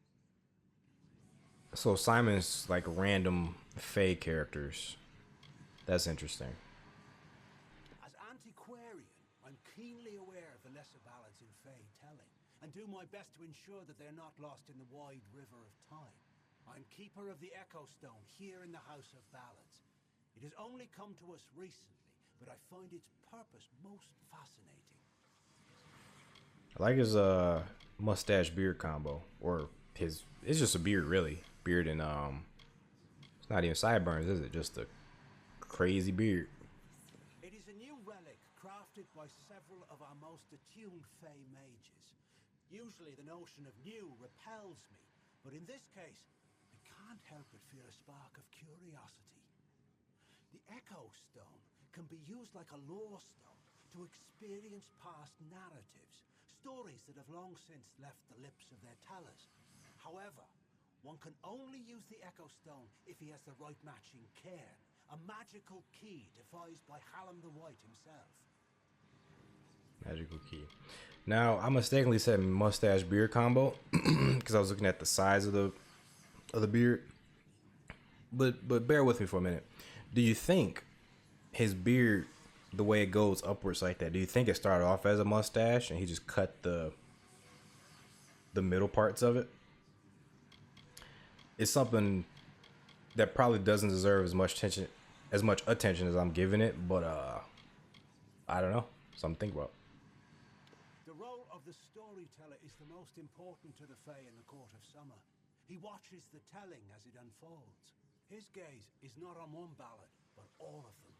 So Simon's like random Faye characters. That's interesting. keenly aware of the lesser ballads in Fey telling, and do my best to ensure that they're not lost in the wide river of time. I'm keeper of the Echo Stone here in the House of Ballads. It has only come to us recently, but I find its purpose most fascinating. I like his mustache beard combo, or his, it's just a beard really, beard and it's not even sideburns, is it? Just a crazy beard. It is a new relic crafted by several of our most attuned Fey mages. Usually the notion of new repels me, but in this case I can't help but feel a spark of curiosity. The Echo Stone can be used like a lore stone to experience past narratives, stories that have long since left the lips of their tellers. However, one can only use the Echo Stone if he has the right matching cairn, a magical key devised by Hallam the White himself. Magical key. Now, I mistakenly said mustache beard combo because I was looking at the size of the beard. But bear with me for a minute. Do you think his beard, the way it goes upwards like that, do you think it started off as a mustache and he just cut the middle parts of it? It's something that probably doesn't deserve as much attention as I'm giving it, but I don't know. Something to think about. The role of the storyteller is the most important to the Fae in the Court of Summer. He watches the telling as it unfolds. His gaze is not on one ballad, but all of them.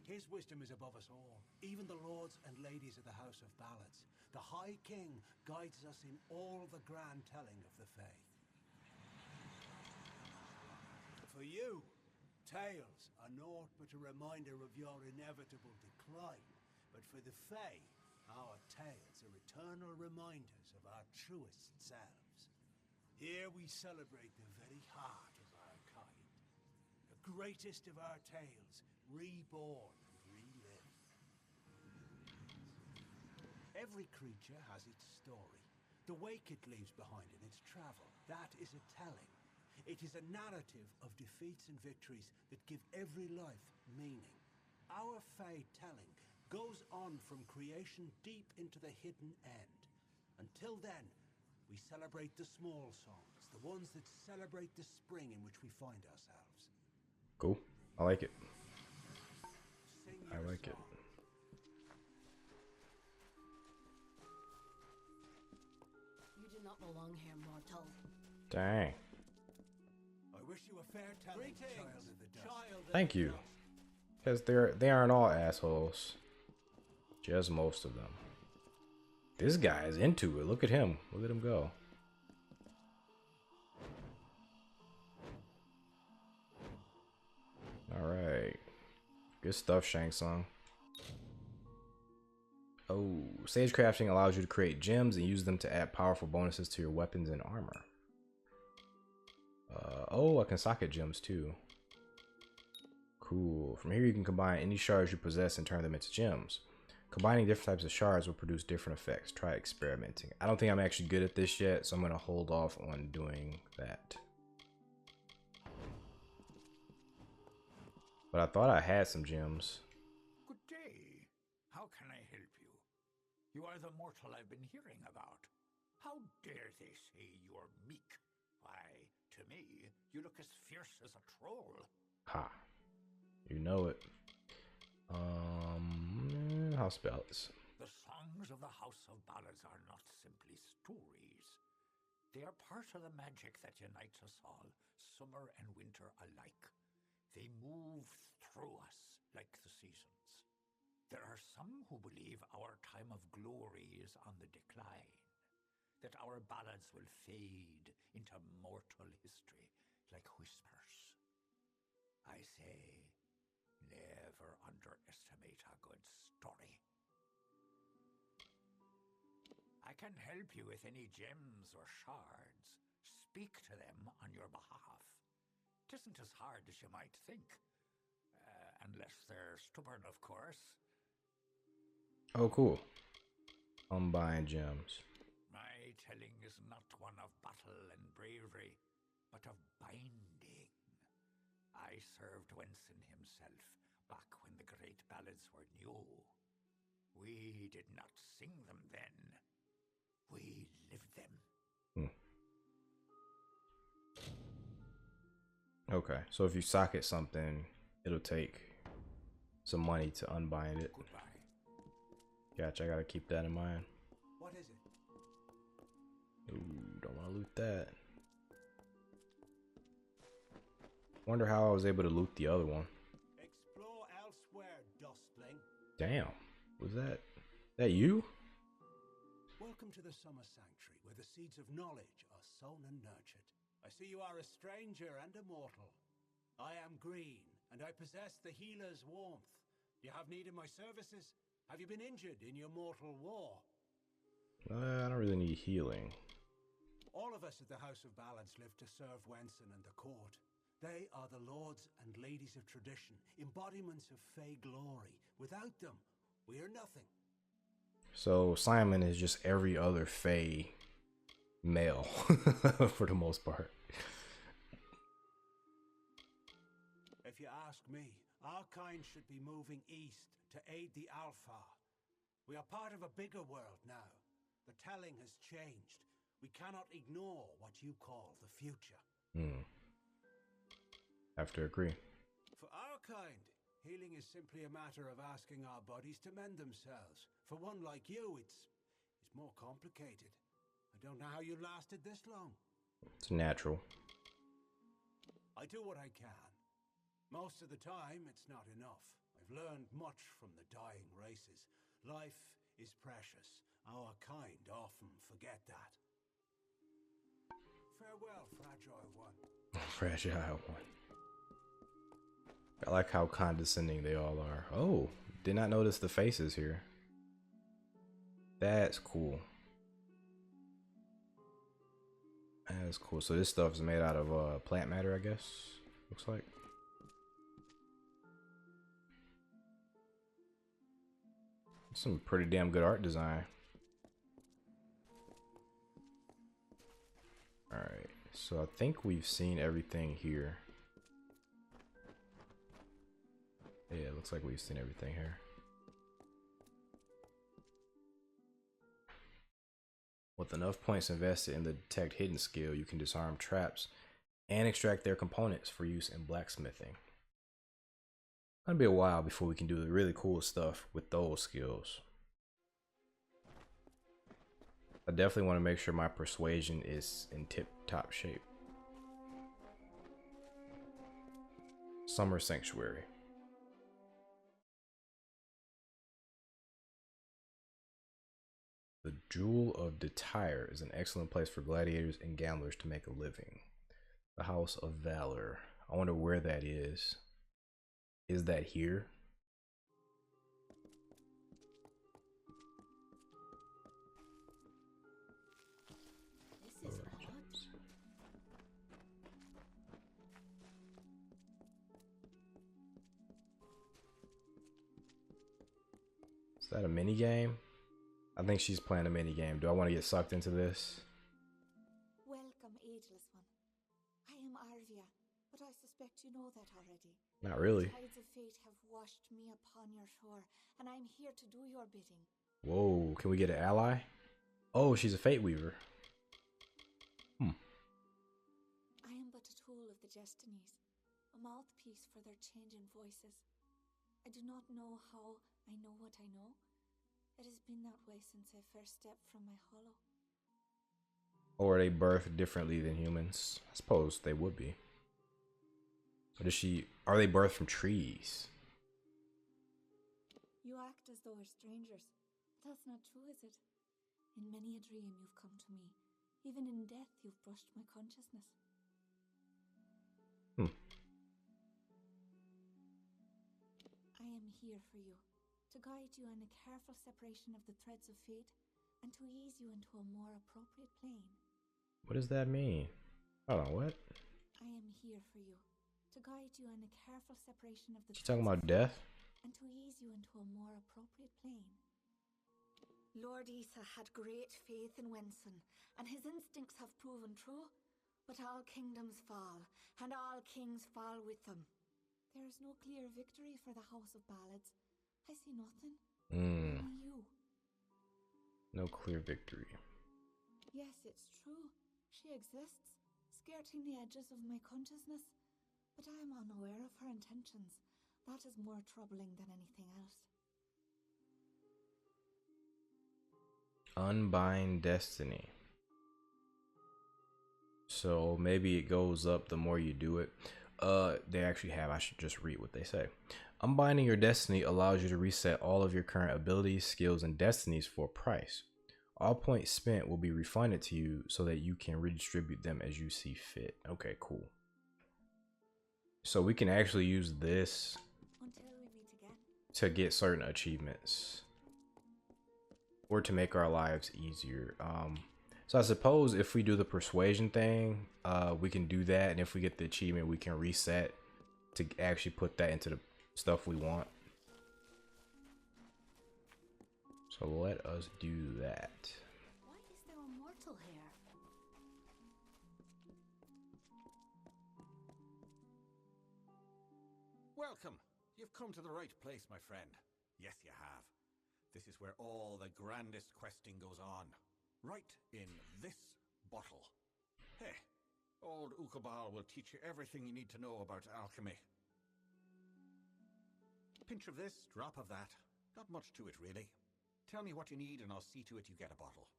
His wisdom is above us all, even the lords and ladies of the House of Ballads. The High King guides us in all the grand telling of the Fae. For you, tales are naught but a reminder of your inevitable decline. But for the Fae, our tales are eternal reminders of our truest selves. Here we celebrate the very heart of our kind. The greatest of our tales, reborn and relived. Every creature has its story. The wake it leaves behind in its travel, that is a telling. It is a narrative of defeats and victories that give every life meaning. Our Fae telling goes on from creation deep into the hidden end. Until then, we celebrate the small songs, the ones that celebrate the spring in which we find ourselves. Cool. I like it. Sing I your like it. song. You do not belong here, mortal. Dang. I wish you a fair telling, child of the dust. Thank you. Because they aren't all assholes. Just most of them. This guy is into it. Look at him. Look at him go. Alright. Good stuff, Shang-Tsung. Oh, sage crafting allows you to create gems and use them to add powerful bonuses to your weapons and armor. Oh, I can socket gems too. Cool. From here you can combine any shards you possess and turn them into gems. Combining different types of shards will produce different effects. Try experimenting. I don't think I'm actually good at this yet, so I'm going to hold off on doing that. But I thought I had some gems. Good day. How can I help you? You are the mortal I've been hearing about. How dare they say you're meek? Why, to me, you look as fierce as a troll. Ha. You know it. House Ballads. The songs of the House of Ballads are not simply stories. They are part of the magic that unites us all, summer and winter alike. They move through us like the seasons. There are some who believe our time of glory is on the decline, that our ballads will fade into mortal history like whispers. I say, never underestimate a good story. I can help you with any gems or shards. Speak to them on your behalf. It isn't as hard as you might think. Unless they're stubborn, of course. Oh, cool. Unbind gems. My telling is not one of battle and bravery, but of binding. I I served Wenson himself back when the great ballads were new. We did not sing them then. We lived them. Okay, so if you socket something, it'll take some money to unbind it. Goodbye. Gotcha, I gotta keep that in mind. What is it? Ooh, don't want to loot that. Wonder how I was able to loot the other one. Explore elsewhere, dustling. Damn, was that you? Welcome to the Summer Sanctuary, where the seeds of knowledge are sown and nurtured. I see you are a stranger and a mortal. I am green, and I possess the healer's warmth. Do you have need of my services? Have you been injured in your mortal war? I don't really need healing. All of us at the House of Ballads live to serve Wenson and the court. They are the lords and ladies of tradition, embodiments of Fey glory. Without them, we are nothing. So Simon is just every other Fey male for the most part. If you ask me, our kind should be moving east to aid the Alpha. We are part of a bigger world now. The telling has changed. We cannot ignore what you call the future. Have to agree. For our kind, healing is simply a matter of asking our bodies to mend themselves. For one like you, it's more complicated. I don't know how you lasted this long. It's natural. I do what I can. Most of the time, it's not enough. I've learned much from the dying races. Life is precious. Our kind often forget that. Farewell, fragile one. Fragile one. I like how condescending they all are. Oh, did not notice the faces here. That's cool. That's cool. So this stuff is made out of plant matter, I guess. Looks like. Some pretty damn good art design. Alright, so I think we've seen everything here. Yeah, it looks like we've seen everything here. With enough points invested in the detect hidden skill, you can disarm traps and extract their components for use in blacksmithing. It'll be a while before we can do the really cool stuff with those skills. I definitely want to make sure my persuasion is in tip-top shape. Summer Sanctuary. The Jewel of Detire is an excellent place for gladiators and gamblers to make a living. The House of Valor. I wonder where that is. Is that here? This is odd. Is that a mini game? I think she's playing a mini game. Do I want to get sucked into this? Welcome, ageless one. I am Arvia, but I suspect you know that already. Not really. The tides of fate have washed me upon your shore, and I'm here to do your bidding. Whoa, can we get an ally? Oh, she's a Fate Weaver. I am but a tool of the Destinies, a mouthpiece for their changing voices. I do not know how I know what I know. It has been that way since I first stepped from my hollow. Or are they birthed differently than humans? I suppose they would be. Or are they birthed from trees? You act as though we're strangers, but that's not true, is it? In many a dream you've come to me. Even in death you've brushed my consciousness. I am here for you, to guide you in a careful separation of the threads of fate, and to ease you into a more appropriate plane. What does that mean? Hold on, what? I am here for you, to guide you in a careful separation of the She's talking threads about of fate, death? and to ease you into a more appropriate plane. Lord Isa had great faith in Wenson, and his instincts have proven true. But all kingdoms fall, and all kings fall with them. There is no clear victory for the House of Ballads. I see nothing. Hmm. Only you. No clear victory. Yes, it's true. She exists, skirting the edges of my consciousness. But I am unaware of her intentions. That is more troubling than anything else. Unbind Destiny. So maybe it goes up the more you do it. They actually have, I should just read what they say. Unbinding your destiny allows you to reset all of your current abilities, skills, and destinies for a price. All points spent will be refunded to you so that you can redistribute them as you see fit. Okay, cool. So we can actually use this Until we meet again. to get certain achievements or to make our lives easier. So I suppose if we do the persuasion thing, we can do that, and if we get the achievement, we can reset to actually put that into the stuff we want. So let us do that. Why is there a mortal here? Welcome. You've come to the right place, my friend. Yes, you have. This is where all the grandest questing goes on. Right in this bottle. Hey, old Ukabal will teach you everything you need to know about alchemy. Pinch of this, drop of that. Not much to it, really. Tell me what you need and I'll see to it you get a bottle.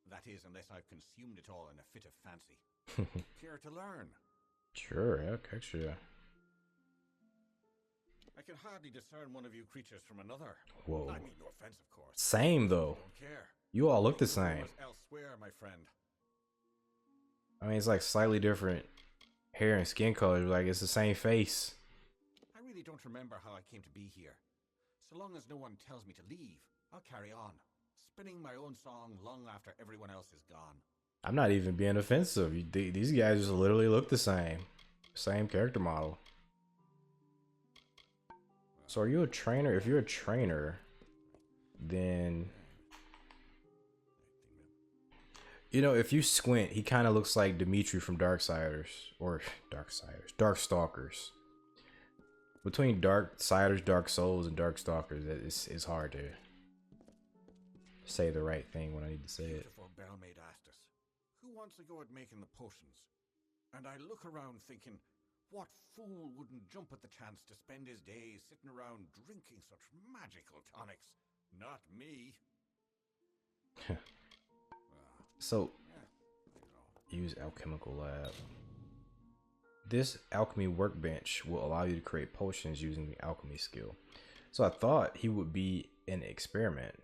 That is, unless I've consumed it all in a fit of fancy. Care to learn? Sure, actually. I can hardly discern one of you creatures from another. Whoa. I mean, no offense, of course. Same though. Don't care. You all look the same. Elsewhere, my friend. I mean, it's like slightly different hair and skin color. Like it's the same face. I really don't remember how I came to be here. So long as no one tells me to leave, I'll carry on, spinning my own song long after everyone else is gone. I'm not even being offensive. These guys just literally look the same. Same character model. So are you a trainer? If you're a trainer, then... You know, if you squint, he kind of looks like Dimitri from Darksiders. Or Darkstalkers. Between Darksiders, Dark Souls, and Darkstalkers, it's hard to say the right thing when I need to say it. Beautiful Bellmaid asked us, who wants to go at making the potions? And I look around thinking, what fool wouldn't jump at the chance to spend his days sitting around drinking such magical tonics? Not me. So, use Alchemical Lab. This alchemy workbench will allow you to create potions using the alchemy skill. So I thought he would be an experiment.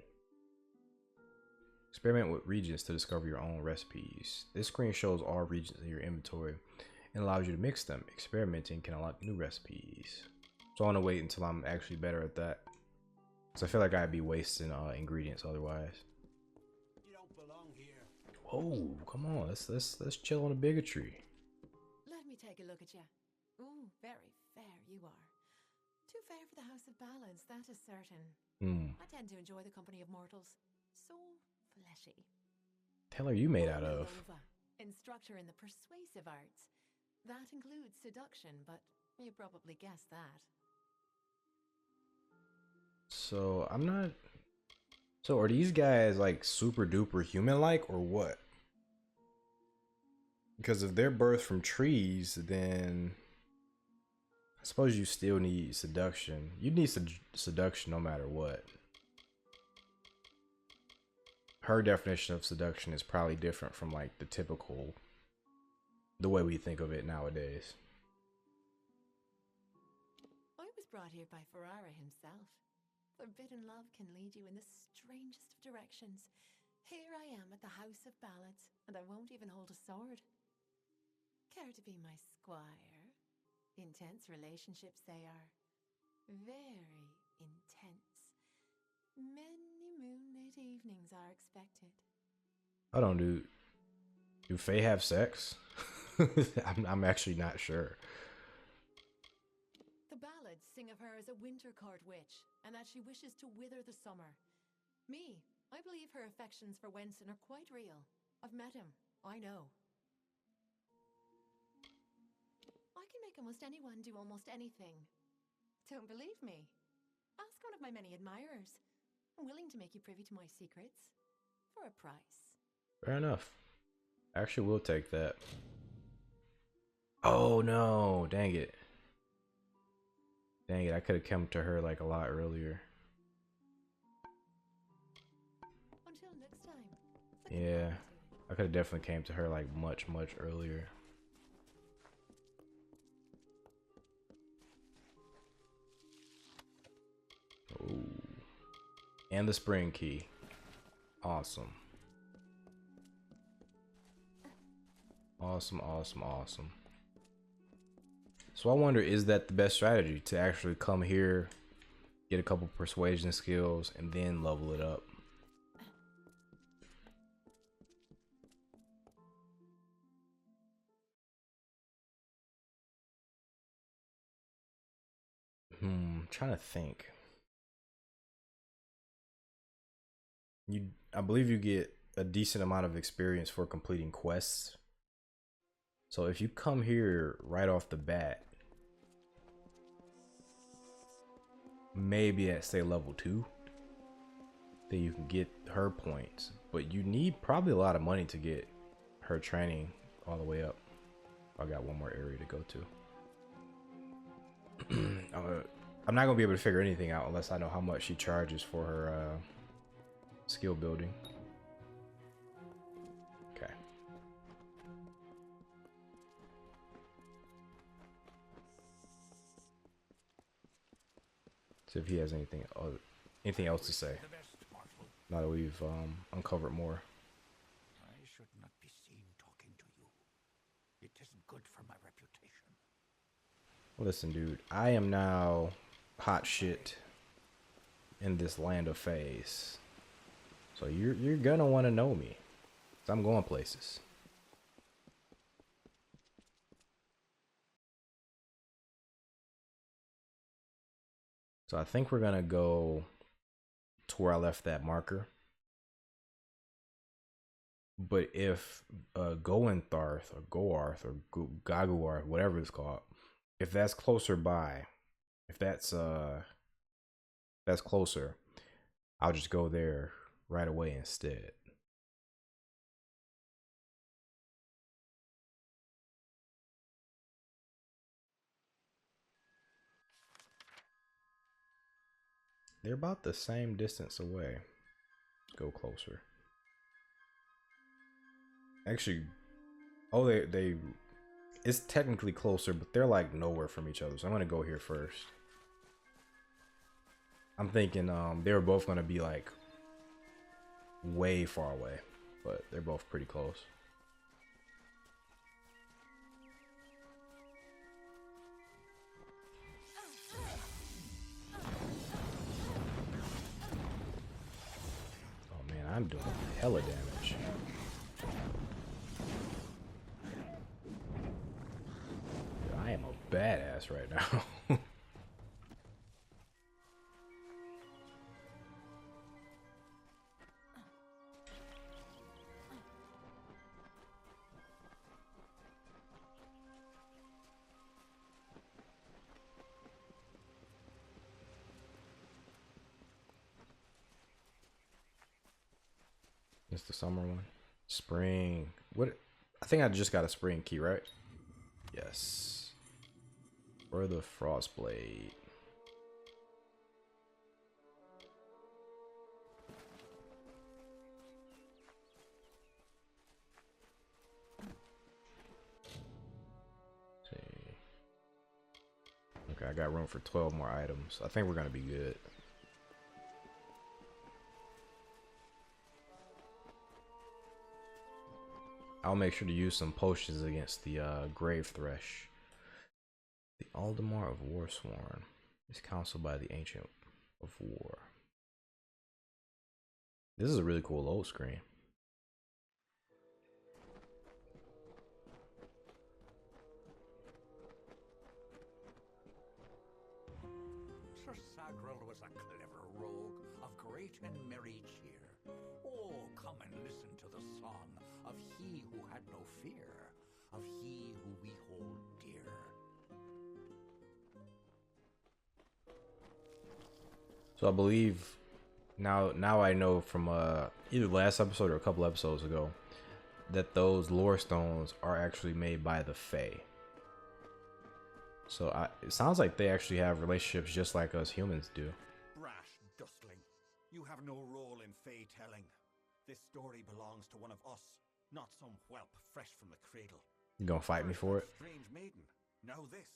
Experiment with regions to discover your own recipes. This screen shows all regions in your inventory and allows you to mix them. Experimenting can unlock new recipes. So I want to wait until I'm actually better at that. So I feel like I'd be wasting ingredients otherwise. You don't belong here. Whoa, come on, let's chill on a bigotry. Let me take a look at you. Ooh, very fair you are. Too fair for the House of Ballads, that is certain. I tend to enjoy the company of mortals. So fleshy. The hell are you made out of? Helluva, instructor in the persuasive arts. That includes seduction, but you probably guessed that. So I'm not. So are these guys like super duper human like or what? Because if they're birthed from trees, then I suppose you still need seduction. You need seduction no matter what. Her definition of seduction is probably different from like the way we think of it nowadays. I was brought here by Ferrara himself. Forbidden love can lead you in the strangest of directions. Here I am at the House of Ballads, and I won't even hold a sword. Care to be my squire? Intense relationships they are. Very intense. Many moonlit evenings are expected. I don't do Fae have sex? I'm actually not sure. The ballads sing of her as a winter court witch, and that she wishes to wither the summer. Me, I believe her affections for Wenson are quite real. I've met him, I know. I can make almost anyone do almost anything. Don't believe me? Ask one of my many admirers. I'm willing to make you privy to my secrets for a price. Fair enough. Actually, we'll take that. Oh no, dang it. Dang it, I could have come to her like a lot earlier. Until next time. Yeah, I could have definitely came to her like much earlier. Ooh. And the spring key. Awesome. Awesome. So I wonder, is that the best strategy, to actually come here, get a couple persuasion skills, and then level it up? Trying to think. I believe you get a decent amount of experience for completing quests. So if you come here right off the bat, maybe at say level 2, then you can get her points. But you need probably a lot of money to get her training all the way up. I got one more area to go to. I'm not gonna be able to figure anything out unless I know how much she charges for her skill building. Okay. See if he has anything else to say. Now that we've uncovered more. I should not be seen talking to you. It isn't good for my reputation. Listen, dude, I am now hot shit in this land of phase. So you're gonna want to know me. 'Cause I'm going places. So I think we're gonna go to where I left that marker. But if Goentharth or Goarth or Gaguar, whatever it's called, if that's closer by, if that's closer, I'll just go there right away instead. They're about the same distance away. Let's go closer. Actually, oh, it's technically closer, but they're like nowhere from each other. So I'm gonna go here first. I'm thinking they were both gonna be like way far away, but they're both pretty close. Oh man, I'm doing hella damage. I am a badass right now. It's the summer one. Spring. What? I think I just got a spring key, right? Yes. Or the Frostblade. See. Okay, I got room for 12 more items. I think we're gonna be good. I'll make sure to use some potions against the Grave Thresh. The Aldemar of Warsworn is counseled by the Ancient of War. This is a really cool load screen. Sir Sagril was a clever rogue of great and merry cheer. Oh, come and listen to the song of he who had no fear, of he who we hold dear. So I believe now I know from either last episode or a couple episodes ago that those lore stones are actually made by the Fae. So it sounds like they actually have relationships just like us humans do. Brash dustling. You have no role in Fae telling. This story belongs to one of us, not some whelp fresh from the cradle. You gonna fight me for it? Strange maiden. Now this.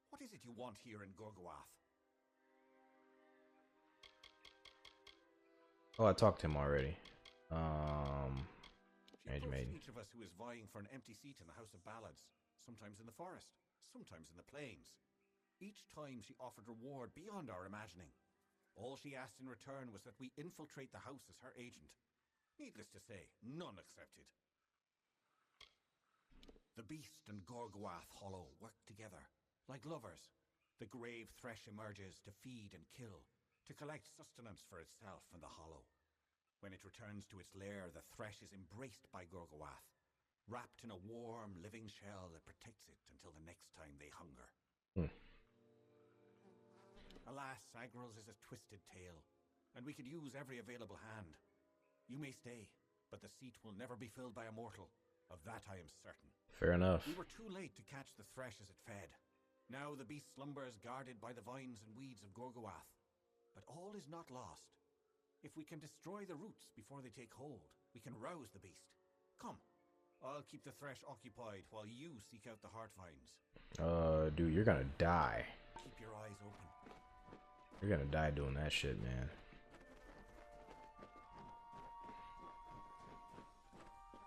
What is it you want here in Gorgoath? Oh, I talked to him already. She Strange maiden. each of us who is vying for an empty seat in the House of Ballads, sometimes in the forest, sometimes in the plains. Each time she offered reward beyond our imagining. All she asked in return was that we infiltrate the house as her agent. Needless to say, none accepted. The beast and Gorgoath Hollow work together, like lovers. The grave thresh emerges to feed and kill, to collect sustenance for itself and the hollow. When it returns to its lair, the thresh is embraced by Gorgoath, wrapped in a warm, living shell that protects it until the next time they hunger. Alas, Sagral's is a twisted tale, and we could use every available hand. You may stay, but the seat will never be filled by a mortal. Of that I am certain. Fair enough. We were too late to catch the thresh as it fed. Now the beast slumbers guarded by the vines and weeds of Gorgoath. But all is not lost. If we can destroy the roots before they take hold, we can rouse the beast. Come, I'll keep the thresh occupied while you seek out the heart vines. Dude, you're gonna die. Keep your eyes open. You're gonna die doing that shit, man.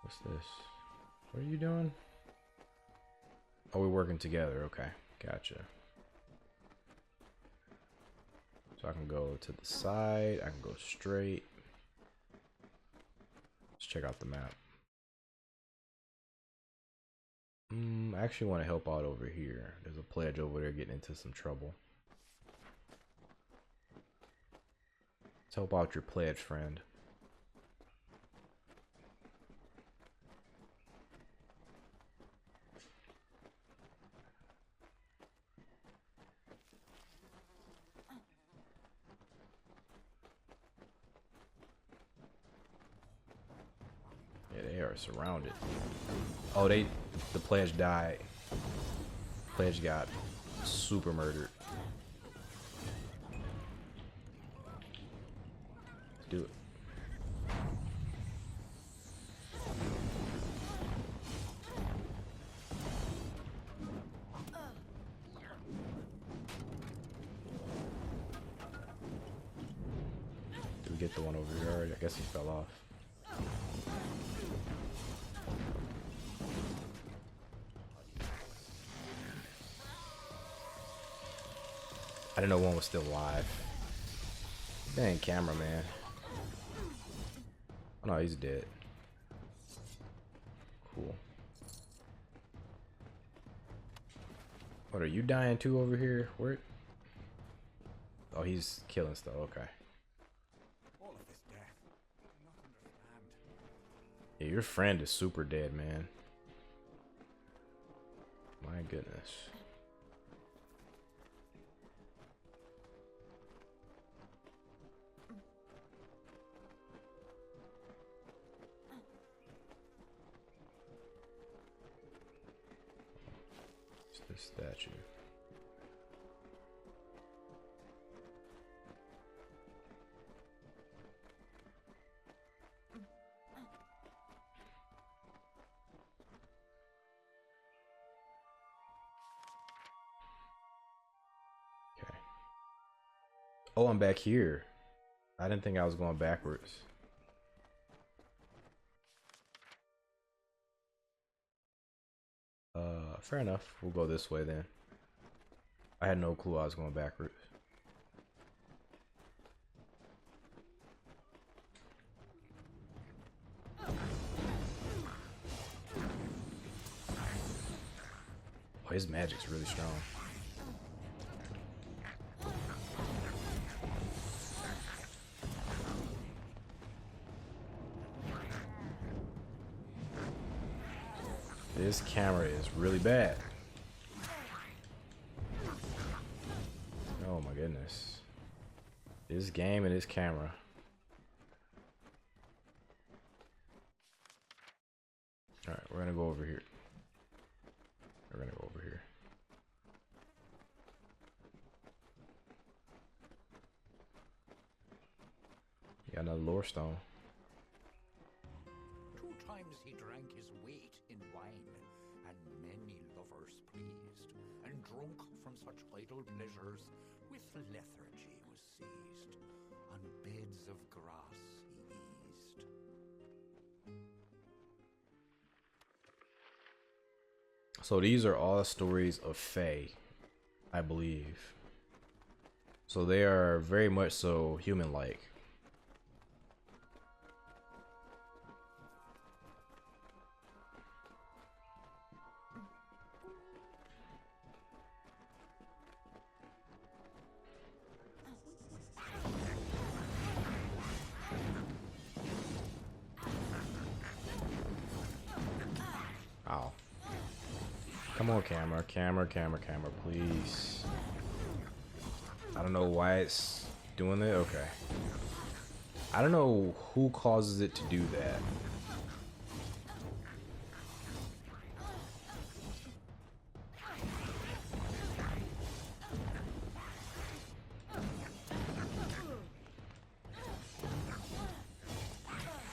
What's this? What are you doing? Oh, we're working together. Okay, gotcha. So I can go to the side. I can go straight. Let's check out the map. I actually want to help out over here. There's a pledge over there getting into some trouble. Let's help out your pledge friend. Yeah, they are surrounded. Oh, the pledge died. Pledge got super murdered. Let's do it. Did we get the one over here already? I guess he fell off. I didn't know one was still alive. Dang, cameraman. Oh no, he's dead. Cool. What, are you dying too over here? Where? Oh, he's killing stuff. Okay. All of this death, I not understand. Yeah, your friend is super dead, man. My goodness. This statue. Okay. Oh, I'm back here. I didn't think I was going backwards. Fair enough. We'll go this way then. I had no clue I was going backwards. Oh, his magic's really strong. This camera is really bad. Oh my goodness. This game and this camera. Alright, we're gonna go over here. We're gonna go over here. Got another lore stone. 2 times he drank his weight in wine, and many lovers pleased, and drunk from such idle pleasures, with lethargy was seized. On beds of grass he eased. So these are all stories of Fae, I believe. So they are very much so human-like. Ow. Come on, camera, please. I don't know why it's doing it. Okay. I don't know who causes it to do that.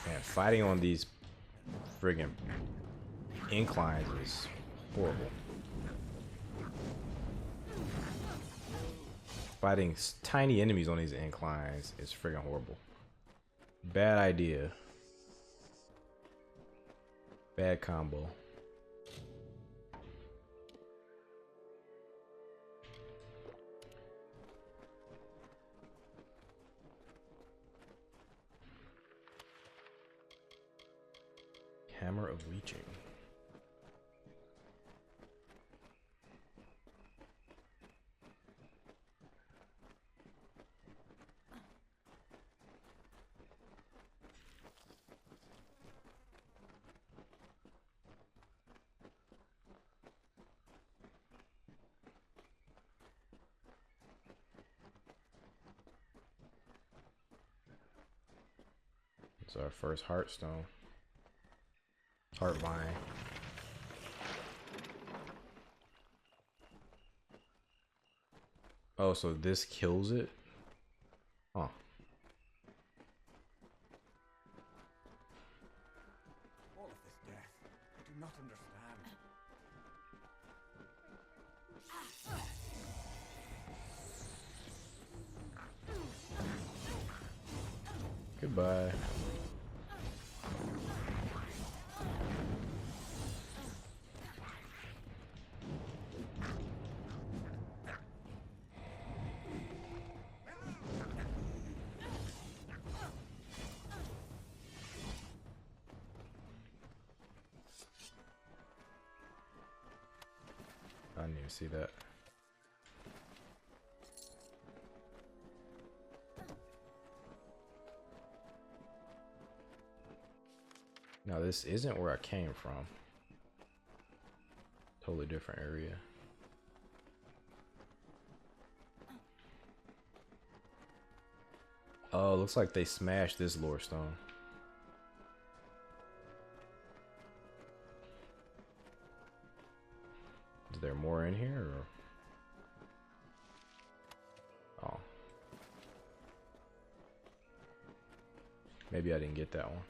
Man, fighting on these friggin' inclines is horrible. Fighting tiny enemies on these inclines is friggin' horrible. Bad idea. Bad combo. Hammer of Reaching. It's our first Heartstone. Heart vine. Oh, so this kills it? Huh. All of this death, I do not understand. Goodbye. I didn't even see that. Now this isn't where I came from. Totally different area. Oh, looks like they smashed this lore stone. Is there more in here, or? Oh. Maybe I didn't get that one.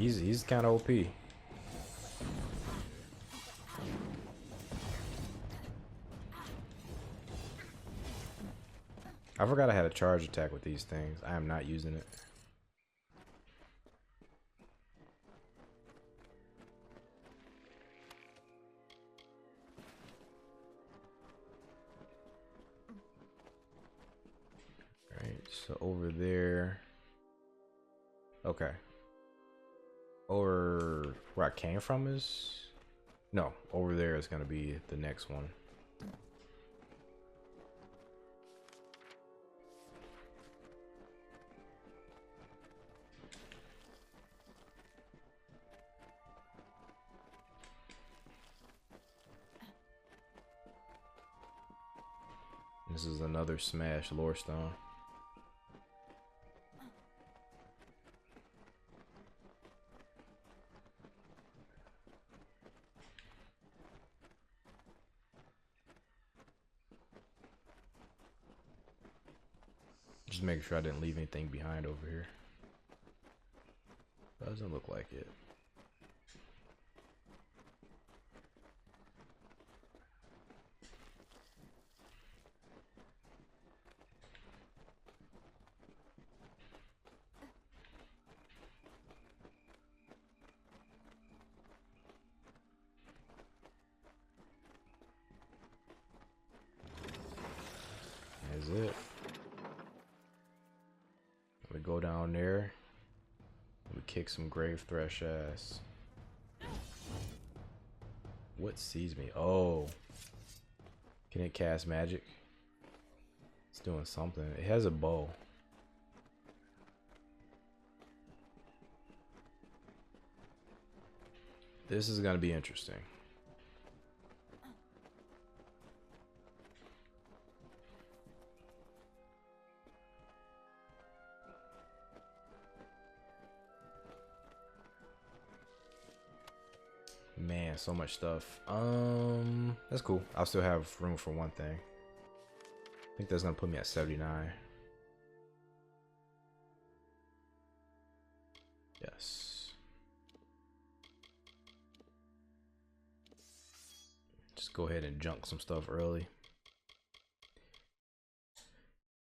He's kind of OP. I forgot I had a charge attack with these things. I am not using it. Alright, so over there. Okay. Over where I came from is... No, over there is going to be the next one. This is another smash Rolston. Just making sure I didn't leave anything behind over here. Doesn't look like it. That's it. We go down there. We kick some grave thresh ass. What sees me? Oh. Can it cast magic? It's doing something. It has a bow. This is gonna be interesting. Man, so much stuff. That's cool. I'll still have room for one thing. I think that's gonna put me at 79. Yes. Just go ahead and junk some stuff early.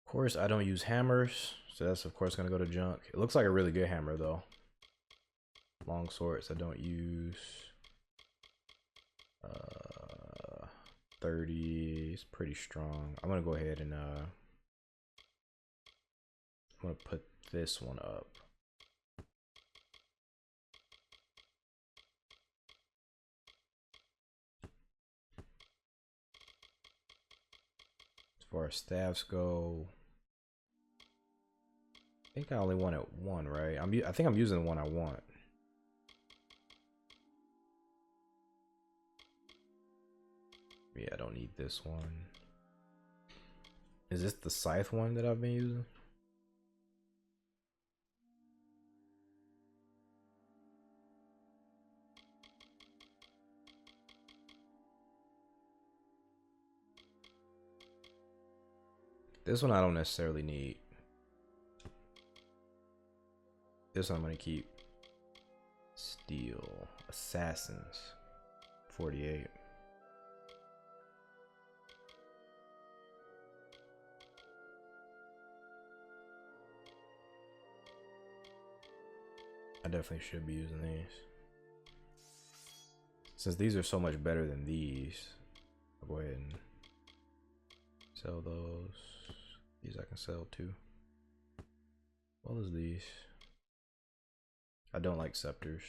Of course, I don't use hammers, so that's of course gonna go to junk. It looks like a really good hammer though. Long swords I don't use. 30 is pretty strong. I'm gonna go ahead and I'm gonna put this one up. As far as staffs go, I think I only wanted one, right? I think I'm using the one I want. Yeah, I don't need this one. Is this the scythe one that I've been using? This one I don't necessarily need. This one I'm gonna keep. Steel. Assassins. 48. I definitely should be using these. Since these are so much better than these, I'll go ahead and sell those. These I can sell too. What is these? I don't like scepters.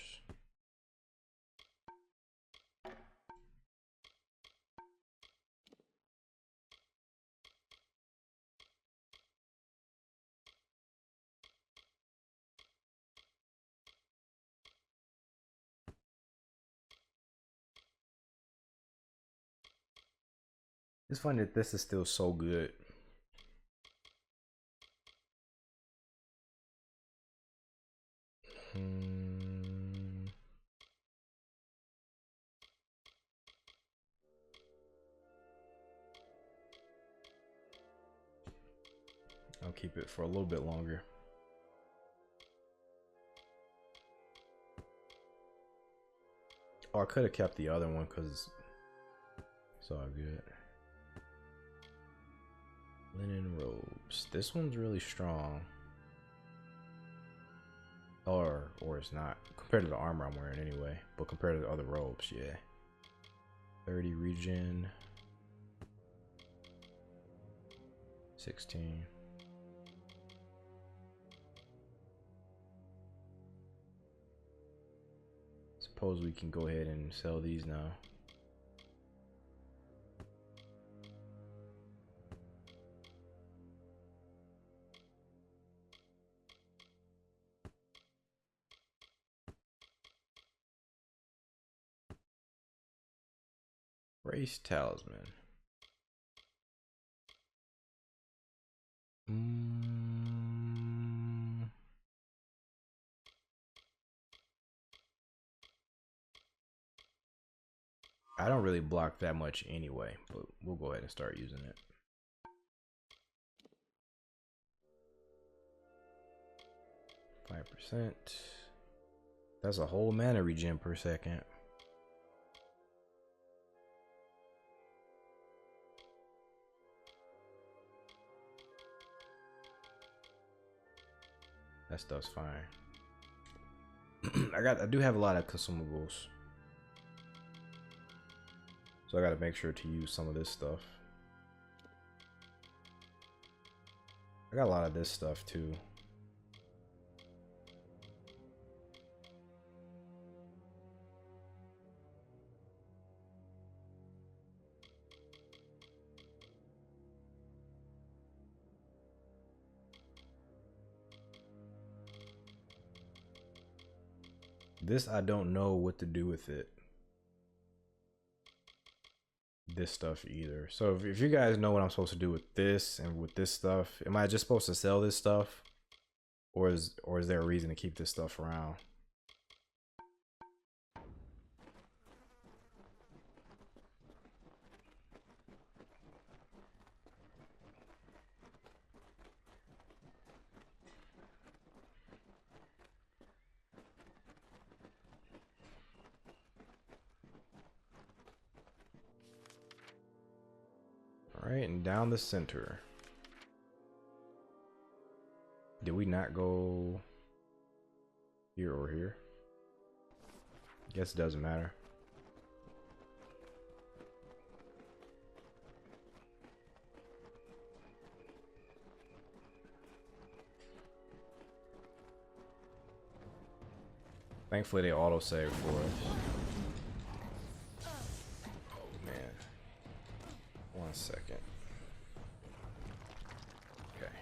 It's funny that this is still so good. I'll keep it for a little bit longer. Oh, I could have kept the other one because it's all good. Linen robes. This one's really strong. Or it's not. Compared to the armor I'm wearing anyway. But compared to the other robes, yeah. 30 regen. 16. Suppose we can go ahead and sell these now. Race talisman. I don't really block that much anyway, but we'll go ahead and start using it. %. That's a whole mana regen per second. That stuff's fine. I do have a lot of consumables. So I gotta make sure to use some of this stuff. I got a lot of this stuff too. This, I don't know what to do with it. This stuff either. So if you guys know what I'm supposed to do with this and with this stuff, am I just supposed to sell this stuff? Or is there a reason to keep this stuff around? Alright, and down the center. Did we not go here or here? Guess it doesn't matter. Thankfully they autosave for us. Oh man. 1 second. Okay.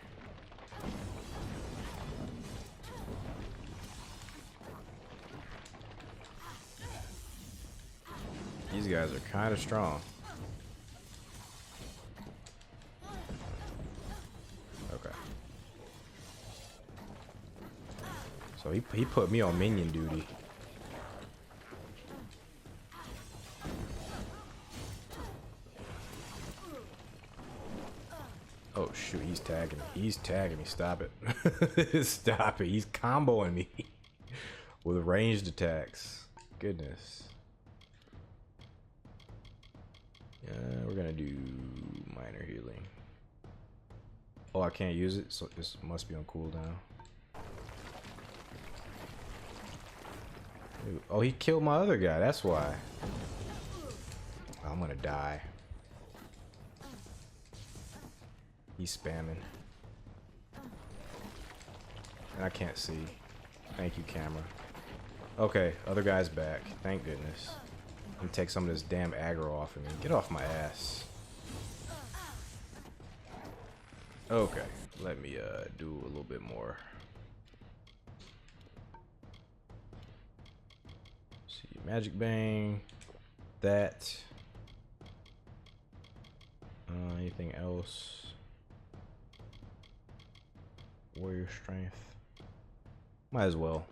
These guys are kind of strong. Okay. So he put me on minion duty. Oh shoot, he's tagging me. He's tagging me. Stop it. Stop it. He's comboing me with ranged attacks. Goodness. Yeah, we're gonna do minor healing. Oh, I can't use it, so this must be on cooldown. Oh, he killed my other guy. That's why. I'm gonna die. He's spamming. And I can't see. Thank you, camera. Okay, other guy's back. Thank goodness. Let me take some of this damn aggro off of me. Get off my ass. Okay, let me do a little bit more. Let's see, magic bang. That. Anything else? Warrior strength. Might as well.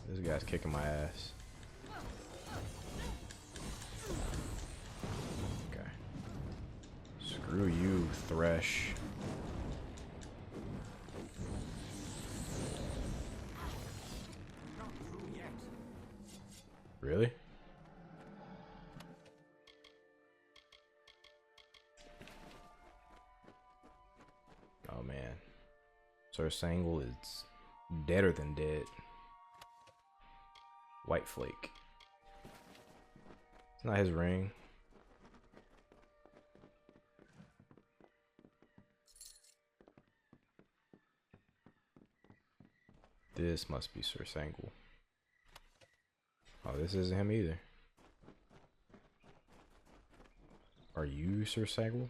This guy's kicking my ass. Okay. Screw you, Thresh. Really? Sir Sangle is deader than dead. White Flake. It's not his ring. This must be Sir Sangle. Oh, this isn't him either. Are you Sir Sangle?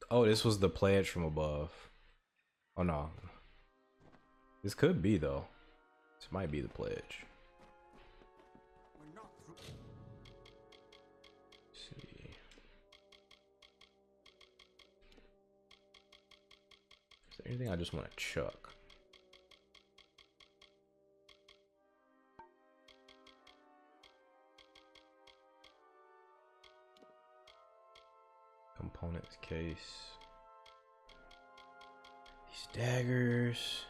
Oh, this was the pledge from above. Oh no. This could be though. This might be the pledge. Let's see. Is there anything I just want to chuck? Components case. These daggers.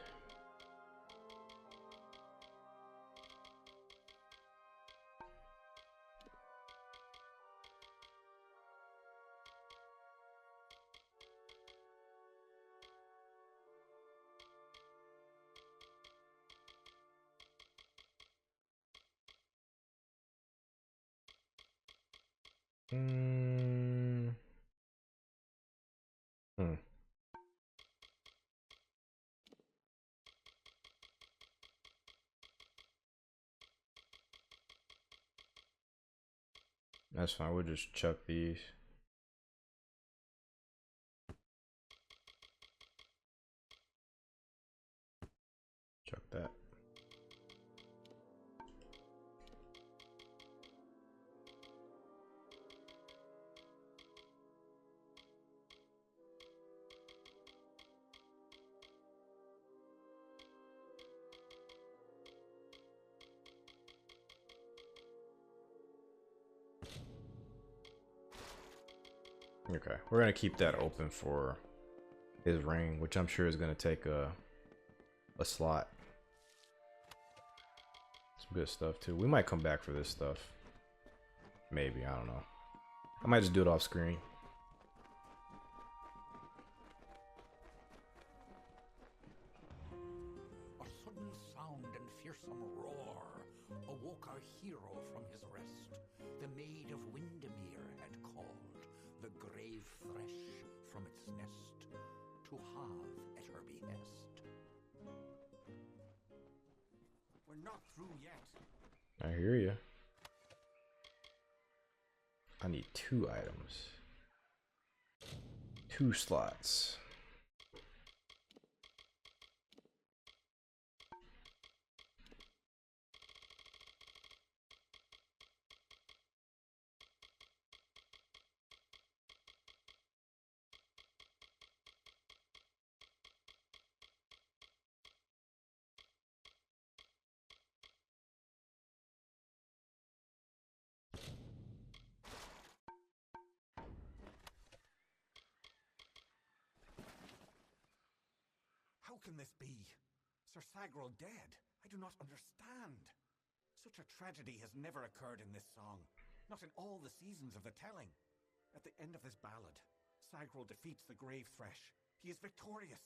That's fine, we'll just chuck these. Chuck that. Okay, we're gonna keep that open for his ring, which I'm sure is gonna take a slot. Some good stuff too. We might come back for this stuff. Maybe, I don't know. I might just do it off screen. A sudden sound and fearsome roar awoke our hero from his rest. The maid of Windermere had called the grave thresh from its nest to have at her behest. We're not through yet. I hear you. I need 2 items. 2 slots. How can this be? Sir Sagrel dead? I do not understand. Such a tragedy has never occurred in this song. Not in all the seasons of the telling. At the end of this ballad, Sagrel defeats the grave thresh. He is victorious.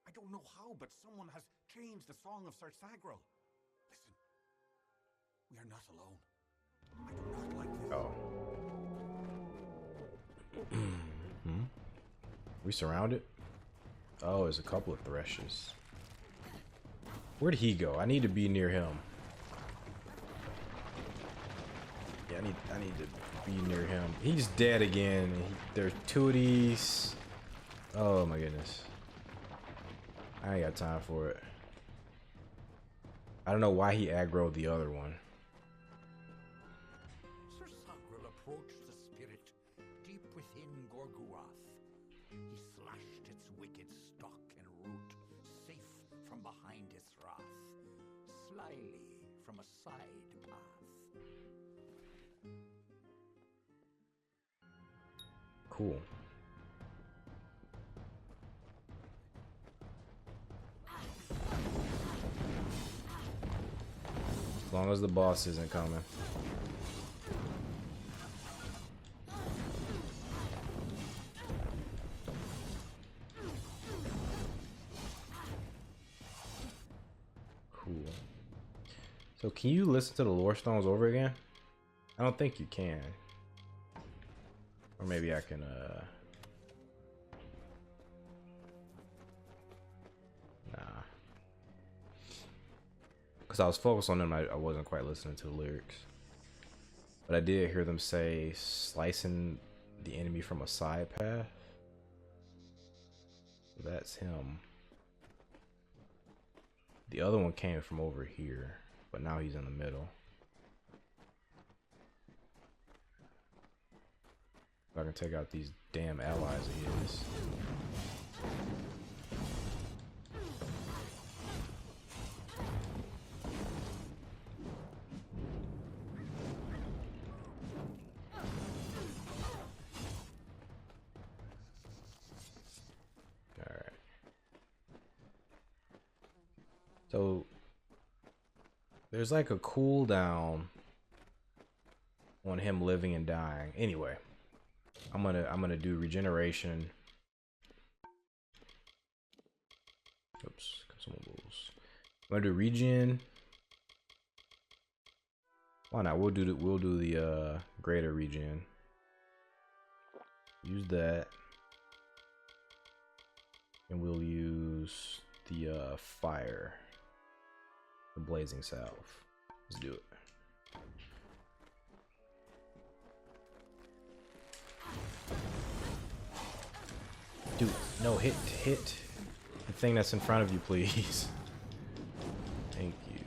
I don't know how, but someone has changed the song of Sir Sagrel. Listen. We are not alone. I do not like this. Oh. We surrounded? Oh, there's a couple of threshes. Where'd he go? I need to be near him. Yeah, I need to be near him. He's dead again. There's 2 of these. Oh my goodness. I ain't got time for it. I don't know why he aggroed the other one. Sir Sagrel approached the spirit deep within Gorgoroth. He slashed its wicked stock and root, safe from behind its wrath, slyly from a side path. Cool. As long as the boss isn't coming. So can you listen to the lore stones over again? I don't think you can. Or maybe I can nah. Because I was focused on them, I wasn't quite listening to the lyrics. But I did hear them say slicing the enemy from a side path. So that's him. The other one came from over here, but now he's in the middle. If I can take out these damn allies of his. Alright. So there's like a cooldown on him living and dying. Anyway. I'm gonna do regeneration. Oops, consumables. I'm gonna do regen. Why not? We'll do the greater regen. Use that, and we'll use the fire, the blazing salve. Let's do it. Dude, no, hit the thing that's in front of you, please. Thank you.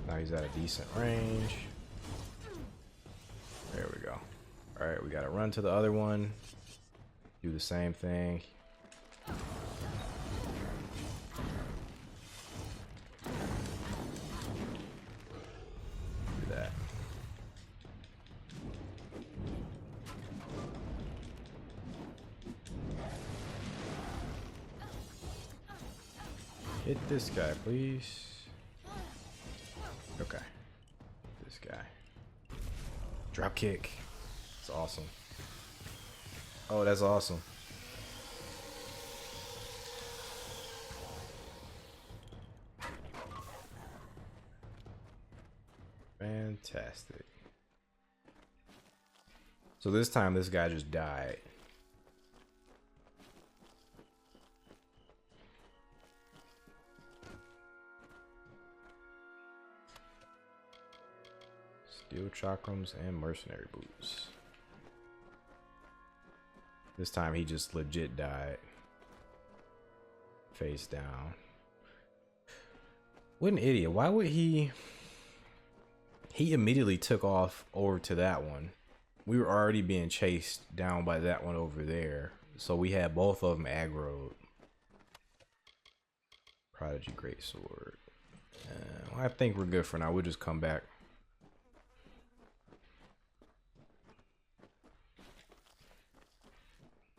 Now he's at a decent range. There we go. All right, we gotta run to the other one. Do the same thing. Do that. Hit this guy, please. Okay. This guy. Drop kick. It's awesome. Oh, that's awesome. Fantastic. So this time this guy just died. Steel chakrams and mercenary boots. This time he just legit died. Face down. What an idiot. Why would he... He immediately took off over to that one. We were already being chased down by that one over there. So we had both of them aggroed. Prodigy Greatsword. Well, I think we're good for now. We'll just come back.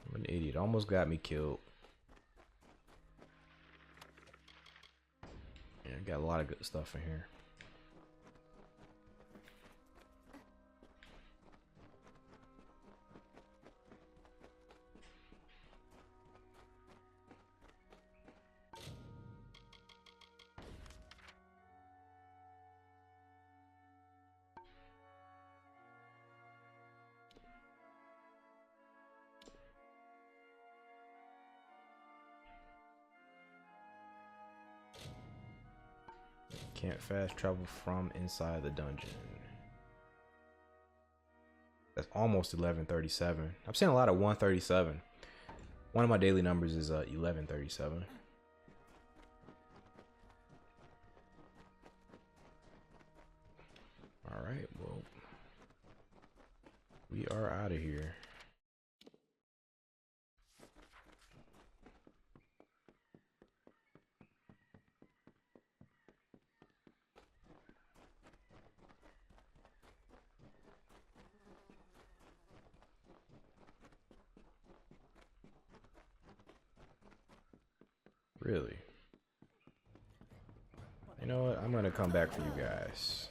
I'm an idiot. Almost got me killed. Yeah, got a lot of good stuff in here. Can't fast travel from inside the dungeon. That's almost 1137. I'm seeing a lot of 137. One of my daily numbers is 1137. All right, well, we are out of here. Really? You know what? I'm gonna come back for you guys.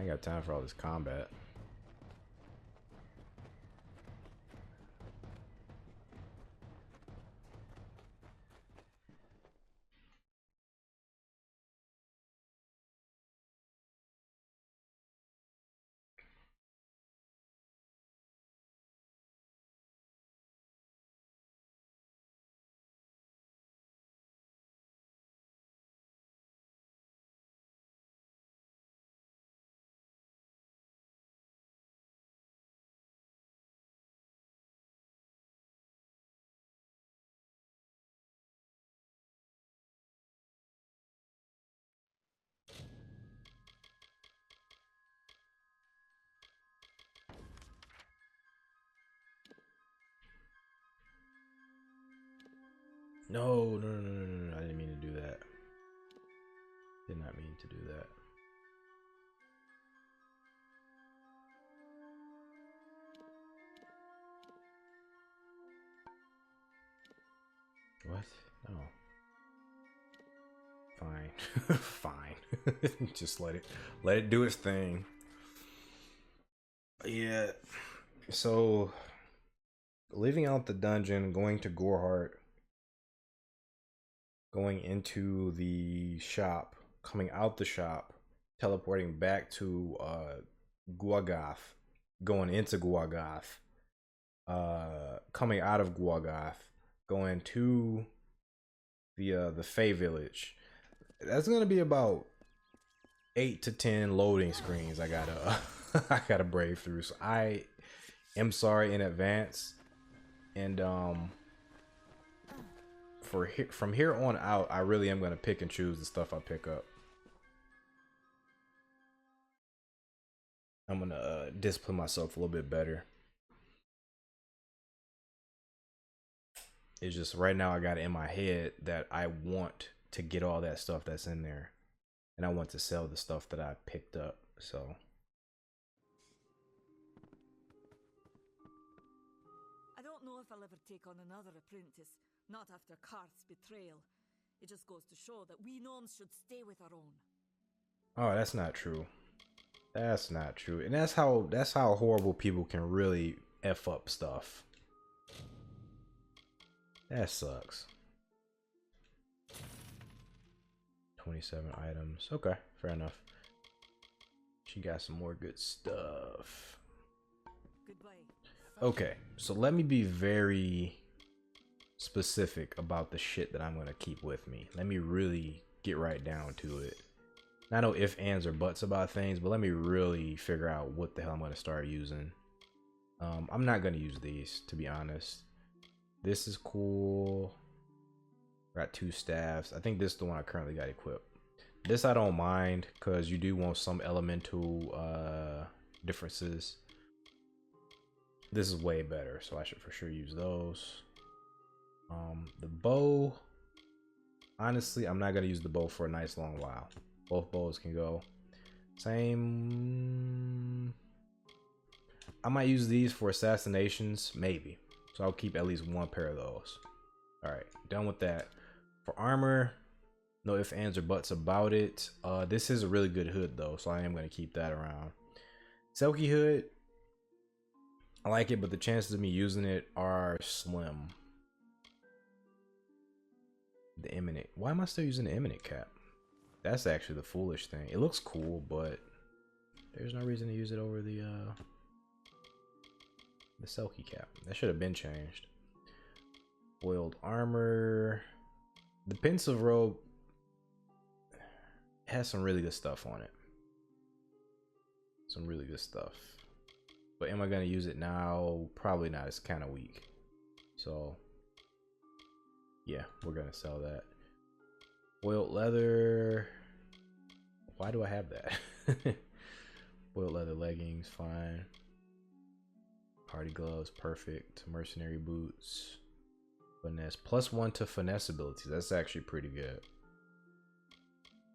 ain't got time for all this combat. No, no, no, no, no, no, I didn't mean to do that. Did not mean to do that. What? No. Fine. Fine. Just let it do its thing. Yeah. So leaving out the dungeon, going to Gorehart, going into the shop, coming out the shop, teleporting back to Guagath, going into Guagath, coming out of Guagath, going to the Fey village. That's gonna be about 8 to 10 loading screens I gotta I gotta brave through. So I am sorry in advance. And from here on out, I really am gonna pick and choose the stuff I pick up. I'm gonna discipline myself a little bit better. It's just right now I got it in my head that I want to get all that stuff that's in there, and I want to sell the stuff that I picked up. So I don't know if I'll ever take on another apprentice, not after Karth's betrayal. It just goes to show that we gnomes should stay with our own. oh, that's not true. That's not true. And that's how horrible people can really F up stuff. That sucks. 27 items. Okay, fair enough. She got some more good stuff. Goodbye. Okay, so let me be very specific about the shit that I'm gonna keep with me. Let me really get right down to it. Not no ifs, ands, or buts about things, but let me really figure out what the hell I'm gonna start using. I'm not gonna use these, to be honest. This is cool. Got 2 staffs. I think this is the one I currently got equipped. This I don't mind because you do want some elemental differences. This is way better, so I should for sure use those. The bow, honestly, I'm not gonna use the bow for a nice long while. Both bows can go. Same. I might use these for assassinations, maybe. So I'll keep at least 1 pair of those. Alright, done with that. For armor, no ifs, ands, or buts about it. This is a really good hood though, so I am going to keep that around. Selkie hood, I like it, but the chances of me using it are slim. The imminent. Why am I still using the imminent cap? That's actually the foolish thing. It looks cool, but there's no reason to use it over the Selkie cap. That should have been changed. Boiled armor. The pensive robe has some really good stuff on it. Some really good stuff. But am I going to use it now? Probably not. It's kind of weak. So, yeah, we're going to sell that. Boiled leather. Why do I have that? Boiled leather leggings, fine. Party gloves, perfect. Mercenary boots. Finesse. +1 to finesse abilities. That's actually pretty good.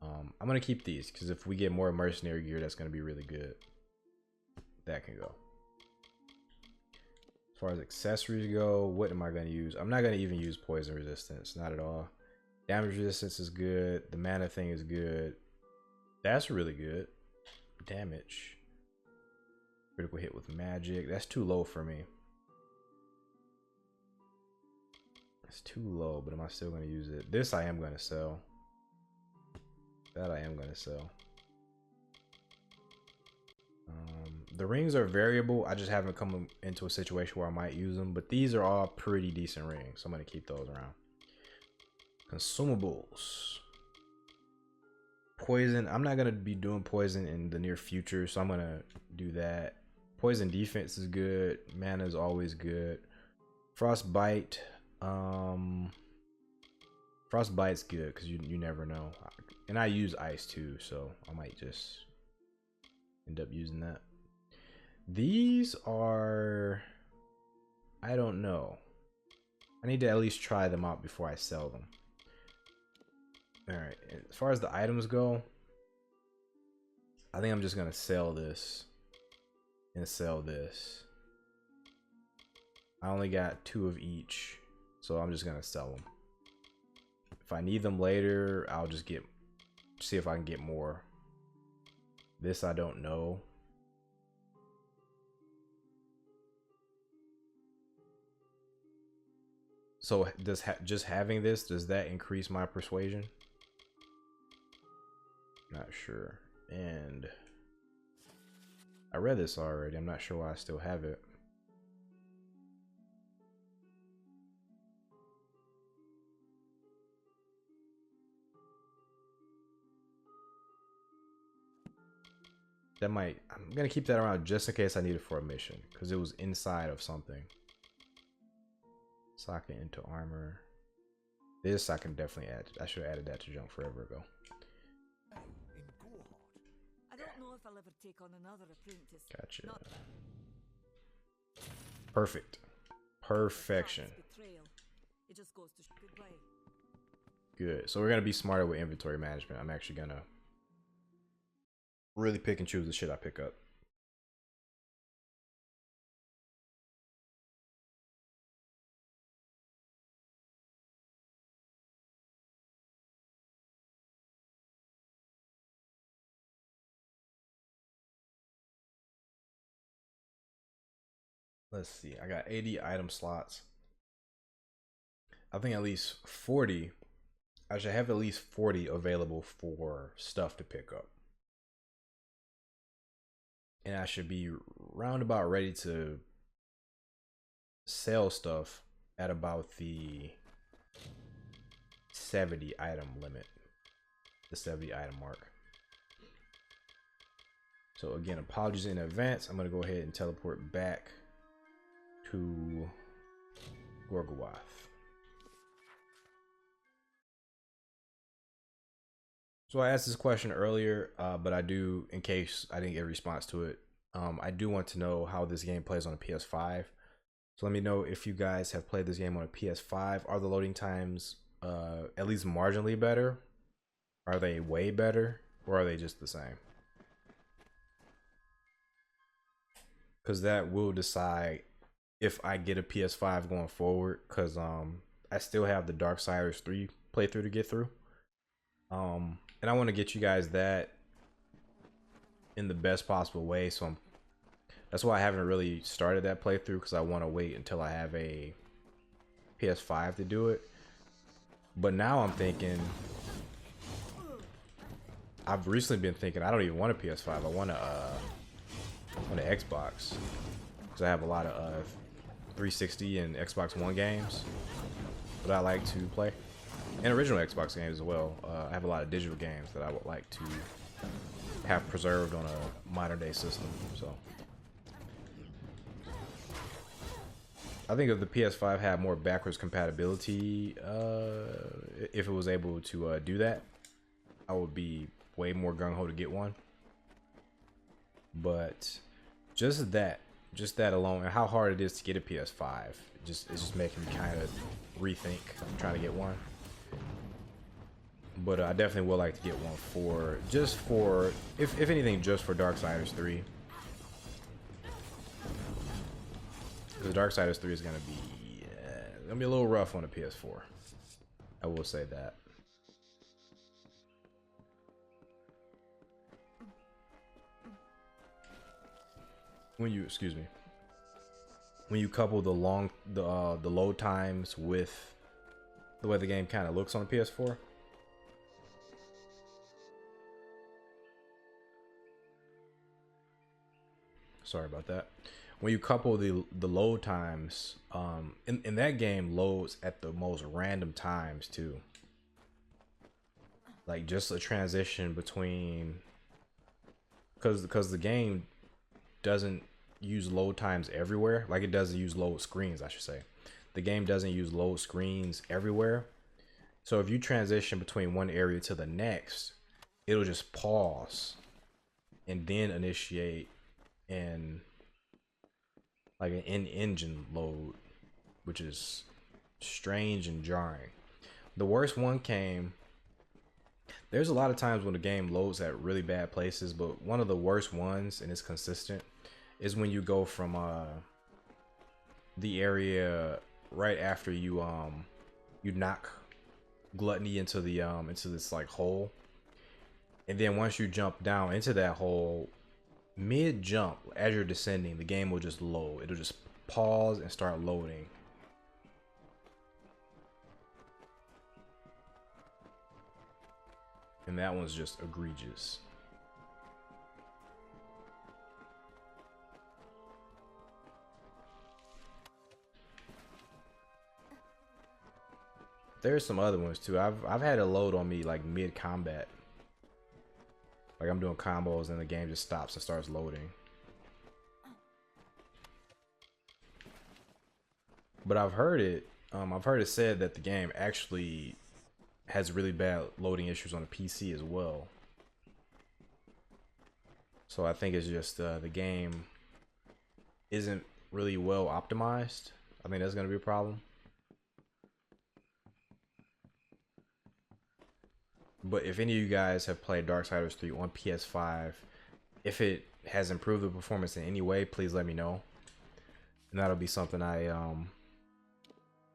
I'm going to keep these because if we get more mercenary gear, that's going to be really good. That can go. As far as accessories go, what am I going to use? I'm not going to even use poison resistance. Not at all. Damage resistance is good. The mana thing is good. That's really good. damage. Critical hit with magic. That's too low for me. It's too low, but am I still going to use it? This I am going to sell. That I am going to sell. The rings are variable. I just haven't come into a situation where I might use them, but these are all pretty decent rings, so I'm going to keep those around. Consumables. Poison. I'm not going to be doing poison in the near future, so I'm going to do that. Poison defense is good. Mana is always good. Frostbite. Frostbite's good because you never know. And I use ice too, so I might just end up using that. These are, I don't know. I need to at least try them out before I sell them. Alright, as far as the items go, I think I'm just gonna sell this and sell this. I only got 2 of each, so I'm just gonna sell them. If I need them later, I'll just see if I can get more. This I don't know. So does just having this, does that increase my persuasion? Not sure. And I read this already. I'm not sure why I still have it. That might, I'm gonna keep that around just in case I need it for a mission, because it was inside of something. Socket into armor. This I can definitely add. I should have added that to junk forever ago. I don't know if I'll ever take on another apprentice. Gotcha. Perfect. Perfection. It just goes to goodbye. Good. So we're gonna be smarter with inventory management. I'm actually gonna really pick and choose the shit I pick up. Let's see. I got 80 item slots. I think at least 40. I should have at least 40 available for stuff to pick up. And I should be roundabout ready to sell stuff at about the 70 item limit. The 70 item mark. So again, apologies in advance. I'm going to go ahead and teleport back to Gorgowath. So I asked this question earlier, but I do, in case I didn't get a response to it, I do want to know how this game plays on a PS5. So let me know if you guys have played this game on a PS5. Are the loading times at least marginally better? Are they way better? Or are they just the same? Because that will decide if I get a PS5 going forward, because I still have the Darksiders 3 playthrough to get through. And I want to get you guys that in the best possible way, so that's why I haven't really started that playthrough, because I want to wait until I have a PS5 to do it. But now I'm thinking, I've recently been thinking I don't even want a PS5. I want an Xbox, because I have a lot of 360 and Xbox One games that I like to play, and original Xbox games as well. I have a lot of digital games that I would like to have preserved on a modern day system. So I think if the PS5 had more backwards compatibility, if it was able to do that, I would be way more gung-ho to get one. But just that alone, and how hard it is to get a PS5, it's just making me kind of rethink trying to get one. But I definitely would like to get one for if anything, just for Darksiders 3. Because Darksiders 3 is gonna be a little rough on the PS4. I will say that. when you, excuse me, when you couple the load times with the way the game kind of looks on the PS4. Sorry about that. When you couple the load times, in that game loads at the most random times too. Like just a transition between, because the game doesn't use load times everywhere. Like it doesn't use load screens, I should say. The game doesn't use load screens everywhere. So if you transition between one area to the next, it'll just pause and then initiate in like an in-engine load, which is strange and jarring. The worst one came, there's a lot of times when the game loads at really bad places, but one of the worst ones, and it's consistent, is when you go from the area right after you knock Gluttony into the into this like hole, and then once you jump down into that hole, mid jump as you're descending, the game will just load. It'll just pause and start loading. And that one's just egregious. There's some other ones too. I've had a load on me like mid combat. Like I'm doing combos and the game just stops and starts loading. But I've heard it said that the game actually has really bad loading issues on the PC as well. So I think it's just the game isn't really well optimized. I think that's going to be a problem. But if any of you guys have played Darksiders 3 on PS5, if it has improved the performance in any way, please let me know. And that'll be something I,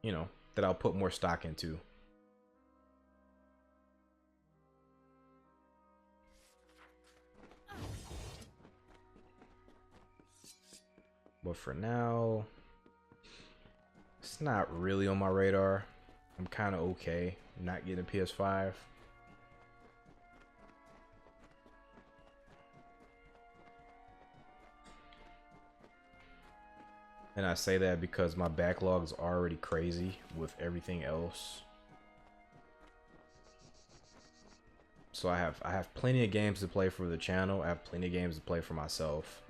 you know, that I'll put more stock into. But for now, it's not really on my radar. I'm kind of okay not getting a PS5. And I say that because my backlog is already crazy with everything else. So I have plenty of games to play for the channel. I have plenty of games to play for myself.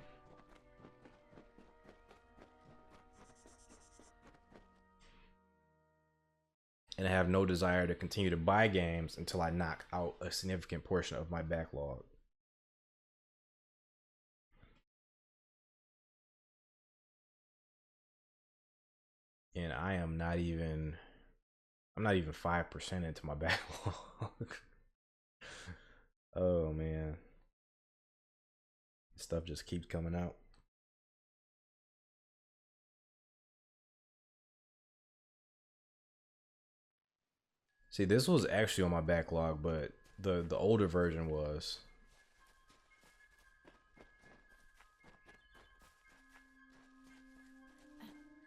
And I have no desire to continue to buy games until I knock out a significant portion of my backlog. And I'm not even 5% into my backlog. Oh man. Stuff just keeps coming out. See, this was actually on my backlog, but the older version was.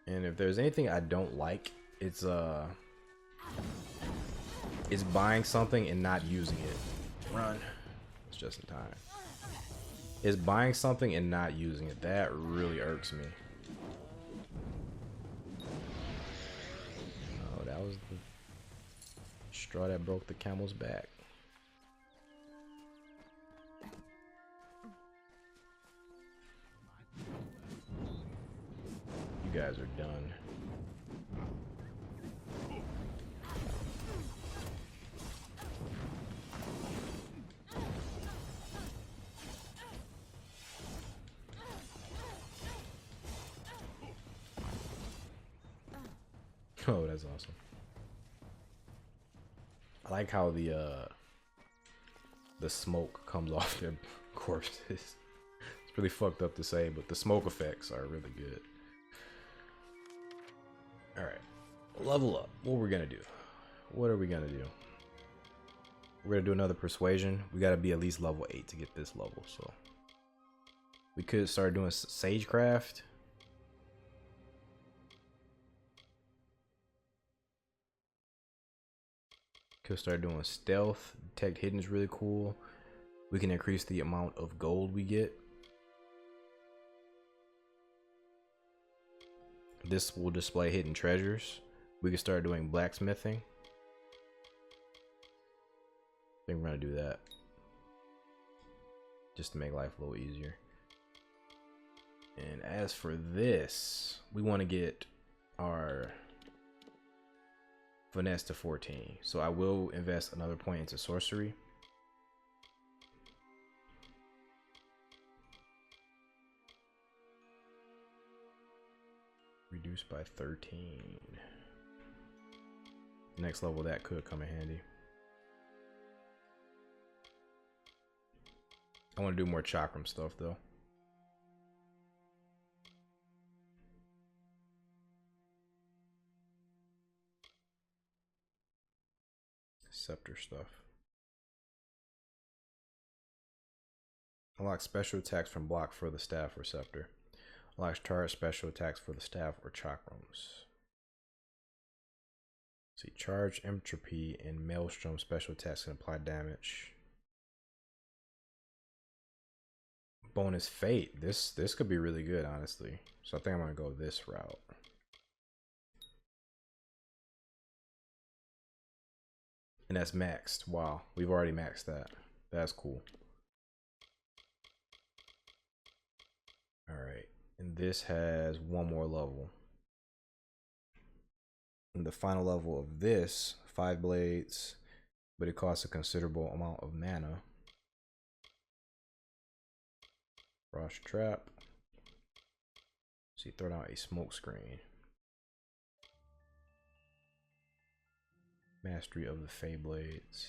And if there's anything I don't like, it's buying something and not using it. Run. It's just in time. It's buying something and not using it. That really irks me. Oh, that was the straw that broke the camel's back. You guys are done. Oh, that's awesome. I like how the smoke comes off their corpses. It's really fucked up to say, but the smoke effects are really good. Alright. Level up. What we're gonna do. What are we gonna do? We're gonna do another persuasion. We gotta be at least level 8 to get this level, so. We could start doing sagecraft. Could start doing stealth. Detect hidden is really cool. We can increase the amount of gold we get. This will display hidden treasures. We can start doing blacksmithing. I think we're gonna do that. Just to make life a little easier. And as for this, we want to get our finesse to 14. So I will invest another point into sorcery. Reduced by 13. Next level, that could come in handy. I want to do more chakram stuff though. Scepter stuff. Unlock special attacks from block for the staff or scepter. Unlocks target special attacks for the staff or chakrams. See, charge, entropy, and maelstrom special attacks can apply damage. Bonus fate. This could be really good, honestly. So I think I'm gonna go this route. And that's maxed. Wow, we've already maxed that. That's cool. All right, and this has one more level. And the final level of this, 5 blades, but it costs a considerable amount of mana. Frost trap. See, throw down a smoke screen. Mastery of the Fey blades.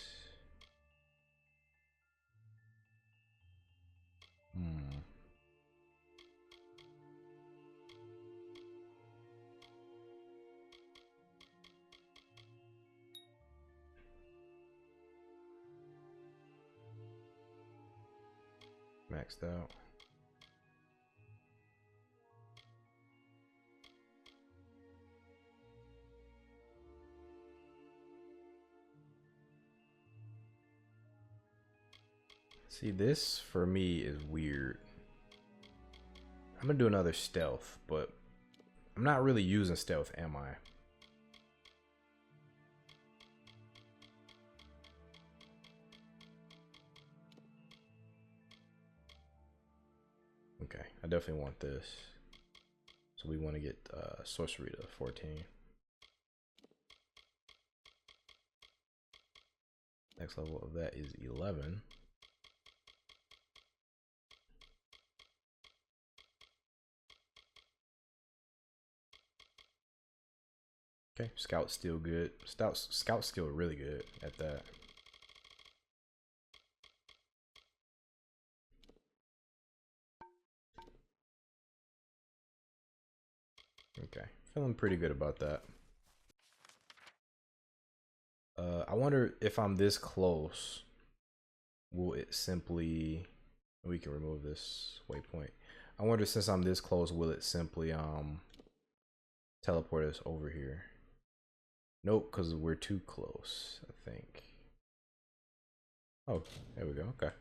Maxed out. See, this for me is weird. I'm gonna do another stealth, but I'm not really using stealth, am I? Okay, I definitely want this. So we want to get sorcery to 14. Next level of that is 11. Okay, Scout's still good. Scout's still really good at that. Okay, feeling pretty good about that. I wonder if I'm this close, will it simply, we can remove this waypoint. I wonder, since I'm this close, will it simply teleport us over here? Nope, because we're too close, I think. Oh, there we go. Okay.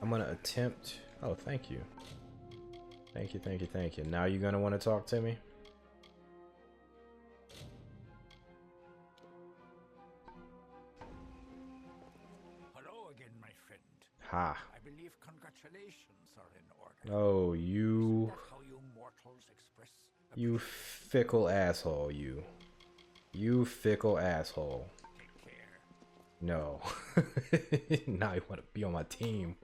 I'm gonna attempt. Oh, thank you. Thank you, thank you, thank you. Now you're gonna want to talk to me? Hello again, my friend. Ha. I believe congratulations are in order. Oh, you. That's how you mortals express You fickle asshole, you. You fickle asshole. Take care. No. Now you want to be on my team.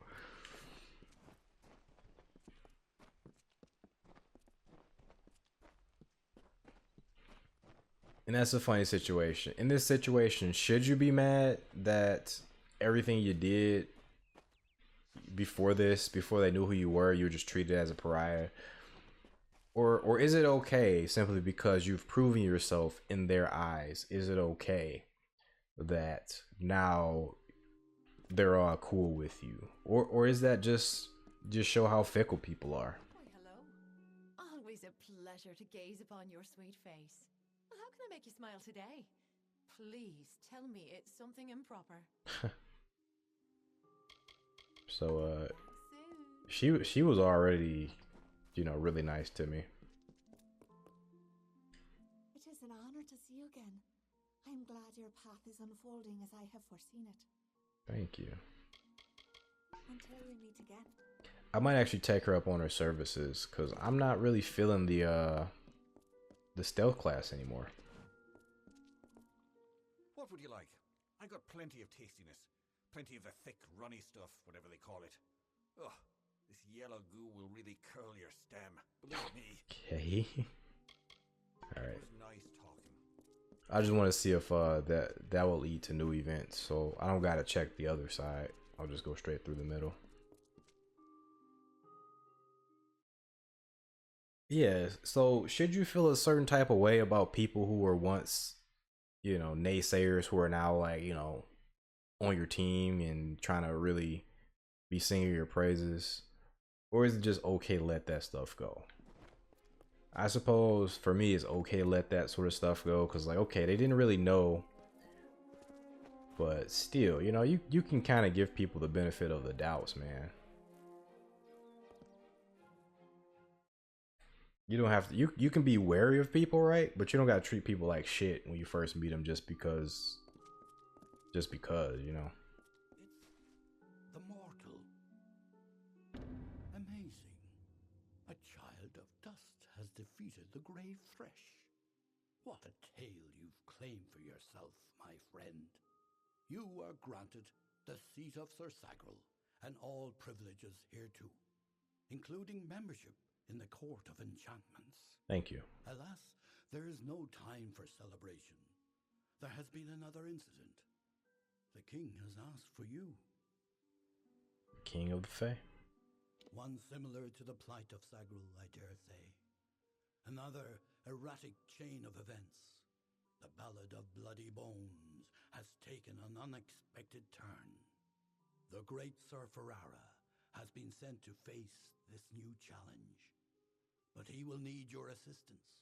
And that's a funny situation. In this situation, should you be mad that everything you did before this, before they knew who you were just treated as a pariah? Or is it okay simply because you've proven yourself in their eyes? Is it okay that now they're all cool with you? Or is that just show how fickle people are? Why, hello. Always a pleasure to gaze upon your sweet face. Well, how can I make you smile today? Please tell me it's something improper. So she was already, you know, really nice to me. It is an honor to see you again. I am glad your path is unfolding as I have foreseen it. Thank you. Until we meet again. I might actually take her up on her services because I'm not really feeling the stealth class anymore. What would you like? I got plenty of tastiness. Plenty of the thick, runny stuff, whatever they call it. Ugh, this yellow goo will really curl your stem. Believe me. Okay. All right. It was nice talking. I just want to see if that will lead to new events, so I don't gotta check the other side. I'll just go straight through the middle. Yeah. So should you feel a certain type of way about people who were once, you know, naysayers who are now like, you know, on your team and trying to really be singing your praises? Or is it just okay to let that stuff go? I suppose for me it's okay to let that sort of stuff go because, like, okay, they didn't really know, but still, you know, you can kind of give people the benefit of the doubts, man. You don't have to, you can be wary of people, right? But you don't gotta treat people like shit when you first meet them just because, you know. It's the mortal. Amazing. A child of dust has defeated the grave thresh. What a tale you've claimed for yourself, my friend. You are granted the seat of Sir Sagril and all privileges hereto, including membership in the Court of Enchantments. Thank you. Alas, there is no time for celebration. There has been another incident. The king has asked for you. King of the Fae. One similar to the plight of Sagril, I dare say. Another erratic chain of events. The Ballad of Bloody Bones has taken an unexpected turn. The great Sir Ferrara has been sent to face this new challenge. But he will need your assistance.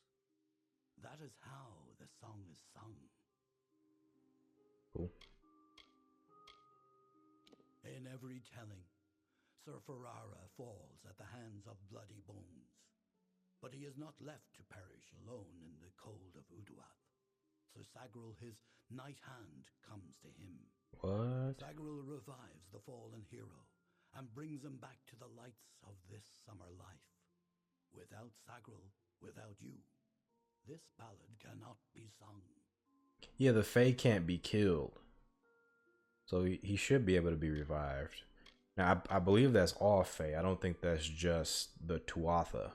That is how the song is sung. Cool. In every telling, Sir Ferrara falls at the hands of Bloody Bones. But he is not left to perish alone in the cold of Uduath. Sir Sagril, his knight hand, comes to him. What? Sagril revives the fallen hero and brings him back to the lights of this summer life. Without Sagril, without you, this ballad cannot be sung. Yeah, the Fae can't be killed. So he should be able to be revived. Now, I believe that's all Fae. I don't think that's just the Tuatha.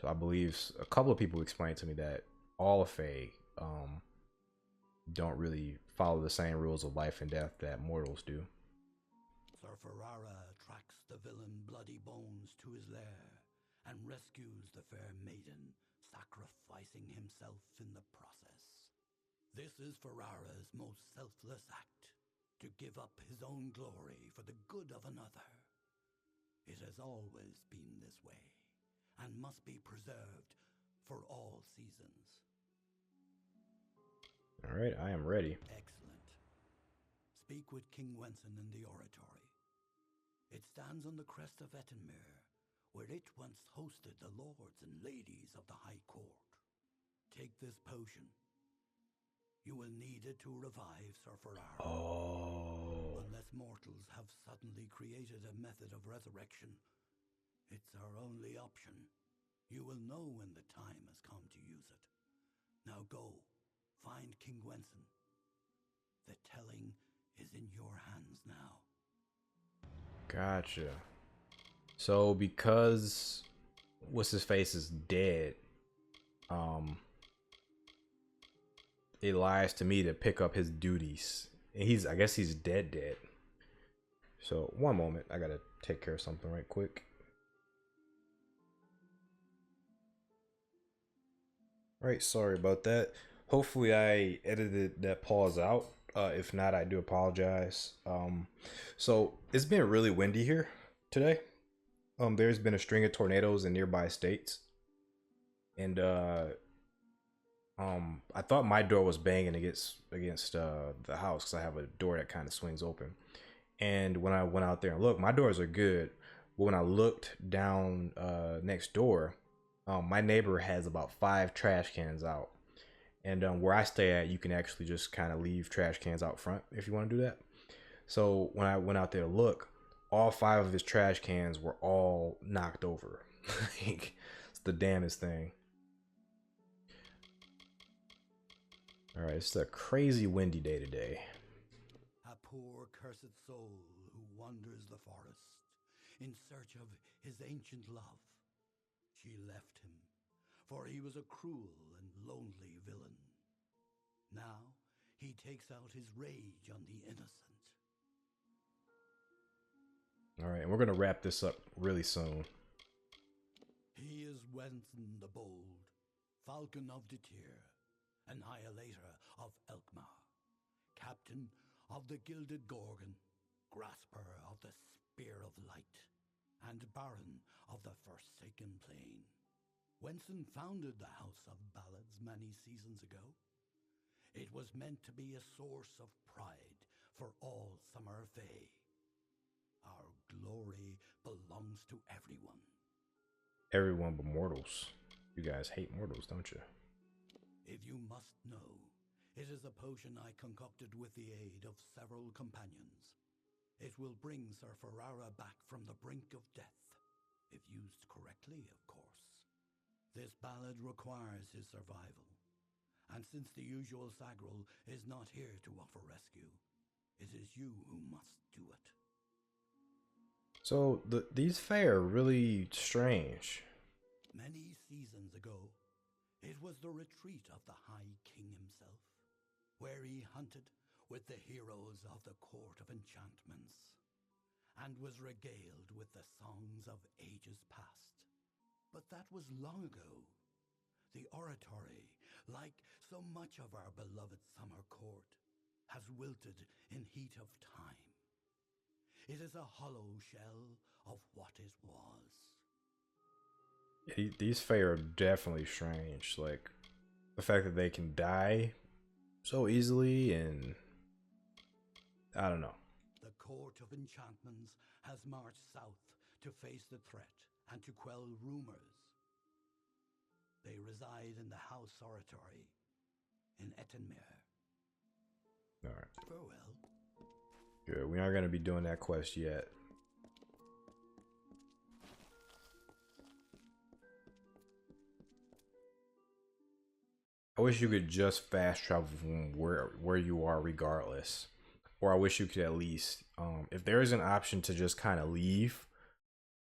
So I believe a couple of people explained to me that all Fae don't really follow the same rules of life and death that mortals do. Sir Ferrara tracks the villain Bloody Bones to his lair and rescues the fair maiden, sacrificing himself in the process. This is Ferrara's most selfless act, to give up his own glory for the good of another. It has always been this way, and must be preserved for all seasons. Alright, I am ready. Excellent. Speak with King Wenson in the oratory. It stands on the crest of Ettenmere, where it once hosted the lords and ladies of the High Court. Take this potion. You will need it to revive Sir Ferrara. Oh. Unless mortals have suddenly created a method of resurrection, it's our only option. You will know when the time has come to use it. Now go, find King Wenson. The telling is in your hands now. Gotcha. So because what's his face is dead, it lies to me to pick up his duties. And I guess he's dead. So one moment, I gotta take care of something right quick. Right, sorry about that. Hopefully I edited that pause out. If not, I do apologize. So it's been really windy here today. There's been a string of tornadoes in nearby states. And I thought my door was banging against the house because I have a door that kind of swings open. And when I went out there and looked, my doors are good. But when I looked down next door, my neighbor has about 5 trash cans out. And where I stay at, you can actually just kind of leave trash cans out front if you want to do that. So when I went out there to look, all 5 of his trash cans were all knocked over. Like, it's the damnest thing. All right, it's a crazy windy day today. A poor cursed soul who wanders the forest in search of his ancient love. She left him, for he was a cruel and lonely villain. Now he takes out his rage on the innocent. All right, and we're gonna wrap this up really soon. He is Wenson the Bold, Falcon of the Tyr, Annihilator of Elkmar, Captain of the Gilded Gorgon, Grasper of the Spear of Light, and Baron of the Forsaken Plain. Wenson founded the House of Ballads many seasons ago. It was meant to be a source of pride for all Summer Fae. Our glory belongs to everyone. Everyone but mortals. You guys hate mortals, don't you? If you must know, it is a potion I concocted with the aid of several companions. It will bring Sir Ferrara back from the brink of death, if used correctly, of course. This ballad requires his survival, and since the usual Sagril is not here to offer rescue, it is you who must do it. So these Fae are really strange. Many seasons ago, it was the retreat of the High King himself, where he hunted with the heroes of the Court of Enchantments, and was regaled with the songs of ages past. But that was long ago. The oratory, like so much of our beloved summer court, has wilted in heat of time. It is a hollow shell of what it was. These Fae are definitely strange. Like, the fact that they can die so easily, and I don't know. The Court of Enchantments has marched south to face the threat and to quell rumors. They reside in the House Oratory in Ettenmere. Alright. Farewell. Good. We aren't going to be doing that quest yet. I wish you could just fast travel from where you are regardless. Or I wish you could at least, if there is an option to just kind of leave,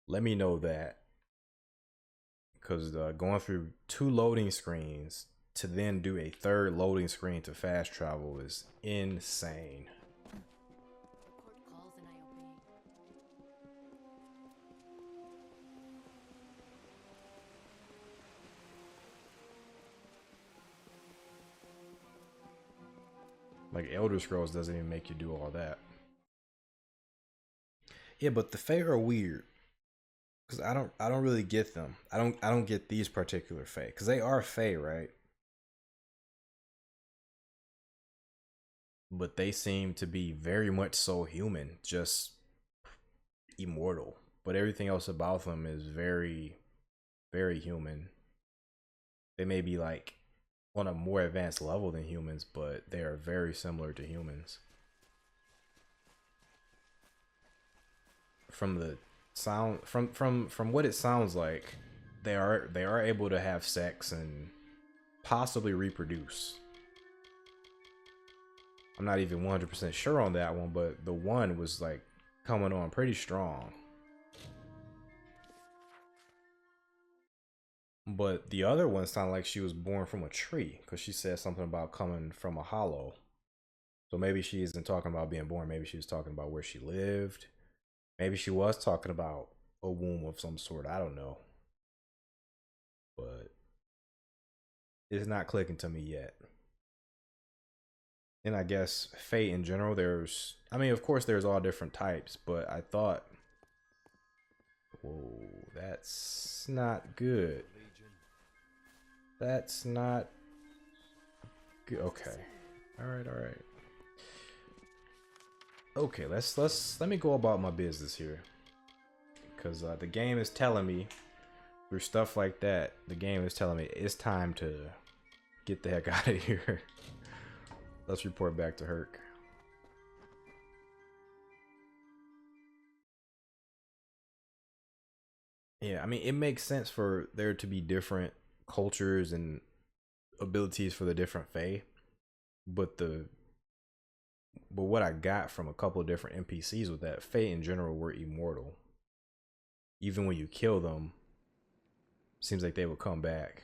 let me know that. Because going through 2 loading screens to then do a 3rd loading screen to fast travel is insane. The court calls and I obey. Like Elder Scrolls doesn't even make you do all that. Yeah, but the Fae are weird. Cause I don't really get them. I don't get these particular Fae. Cause they are Fae, right? But they seem to be very much so human, just immortal. But everything else about them is very, very human. They may be like on a more advanced level than humans, but they are very similar to humans. From the sound, from what it sounds like, they are able to have sex and possibly reproduce. I'm not even 100% sure on that one, but the one was like coming on pretty strong. But the other one sounded like she was born from a tree, because she said something about coming from a hollow. So maybe she isn't talking about being born. Maybe she was talking about where she lived. Maybe she was talking about a womb of some sort. I don't know. But it's not clicking to me yet. And I guess Fae in general, there's, I mean, of course there's all different types, but I thought, whoa, that's not good. That's not good. Okay. All right. Okay, let me go about my business here. Because the game is telling me, through stuff like that, the game is telling me it's time to get the heck out of here. Let's report back to Herc. Yeah, I mean, it makes sense for there to be different cultures and abilities for the different Fae, but what I got from a couple of different NPCs was that Fae in general were immortal. Even when you kill them, seems like they will come back.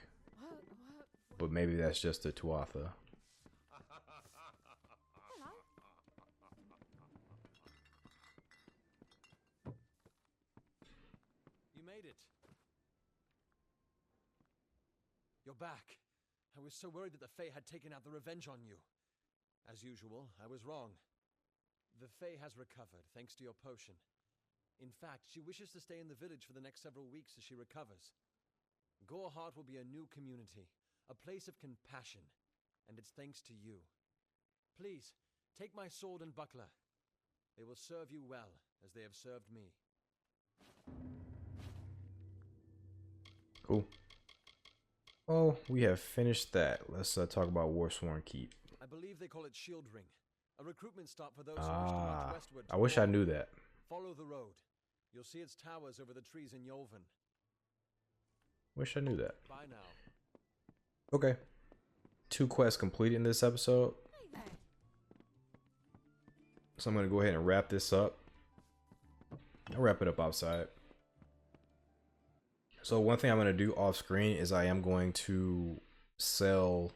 But maybe that's just a Tuatha. You made it. You're back. I was so worried that the Fae had taken out the revenge on you. As usual, I was wrong. The Fae has recovered, thanks to your potion. In fact, she wishes to stay in the village for the next several weeks as she recovers. Goreheart will be a new community, a place of compassion, and it's thanks to you. Please, take my sword and buckler. They will serve you well, as they have served me. Cool. Well, we have finished that. Let's talk about Warsworn Keep. I believe they call it Shield Ring, a recruitment stop for those who wish to march westward. I wish I knew that. Follow the road. You'll see its towers over the trees in Yolvan. Wish I knew that. Bye now. Okay. 2 quests completed in this episode. So I'm going to go ahead and wrap this up. I'll wrap it up outside. So one thing I'm going to do off screen is I am going to sell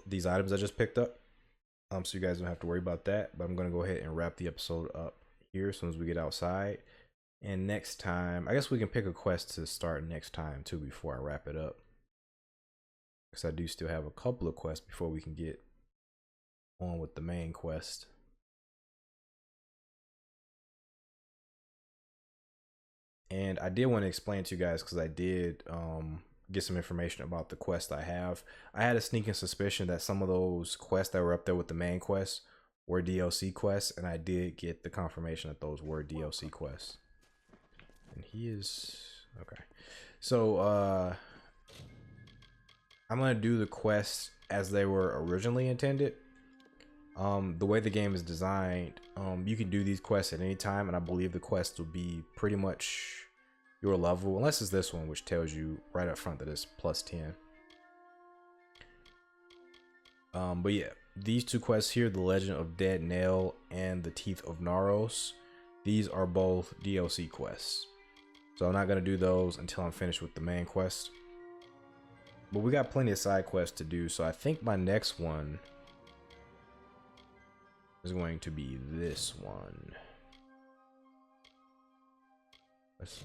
these items I just picked up. So you guys don't have to worry about that. But I'm going to go ahead and wrap the episode up here as soon as we get outside. And next time, I guess we can pick a quest to start next time too before I wrap it up. Because I do still have a couple of quests before we can get on with the main quest. And I did want to explain to you guys, because I did get some information about the quest I have. I had a sneaking suspicion that some of those quests that were up there with the main quest were DLC quests, and I did get the confirmation that those were DLC quests. And he is okay. So I'm gonna do the quests as they were originally intended. The way the game is designed, you can do these quests at any time, and I believe the quests will be pretty much your level, unless it's this one, which tells you right up front that it's +10. But yeah, these 2 quests here, the Legend of Dead Nail and the Teeth of Naros, these are both DLC quests. So I'm not gonna do those until I'm finished with the main quest. But we got plenty of side quests to do, so I think my next one is going to be this one.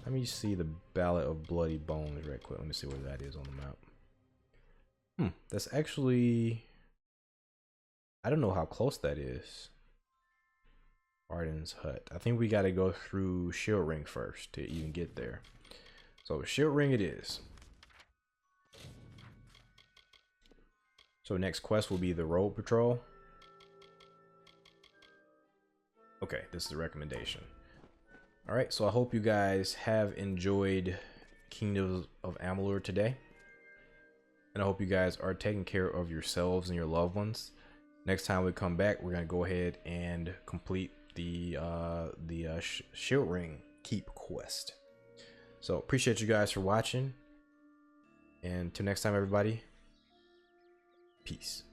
Let me see the Ballad of Bloody Bones right quick. Let me see where that is on the map. That's actually, I don't know how close that is. Arden's Hut. I think we got to go through Shield Ring first to even get there. So Shield Ring it is. So next quest will be the Road Patrol. Okay, this is a recommendation. Alright, so I hope you guys have enjoyed Kingdoms of Amalur today. And I hope you guys are taking care of yourselves and your loved ones. Next time we come back, we're going to go ahead and complete the Shield Ring Keep quest. So appreciate you guys for watching. And till next time, everybody. Peace.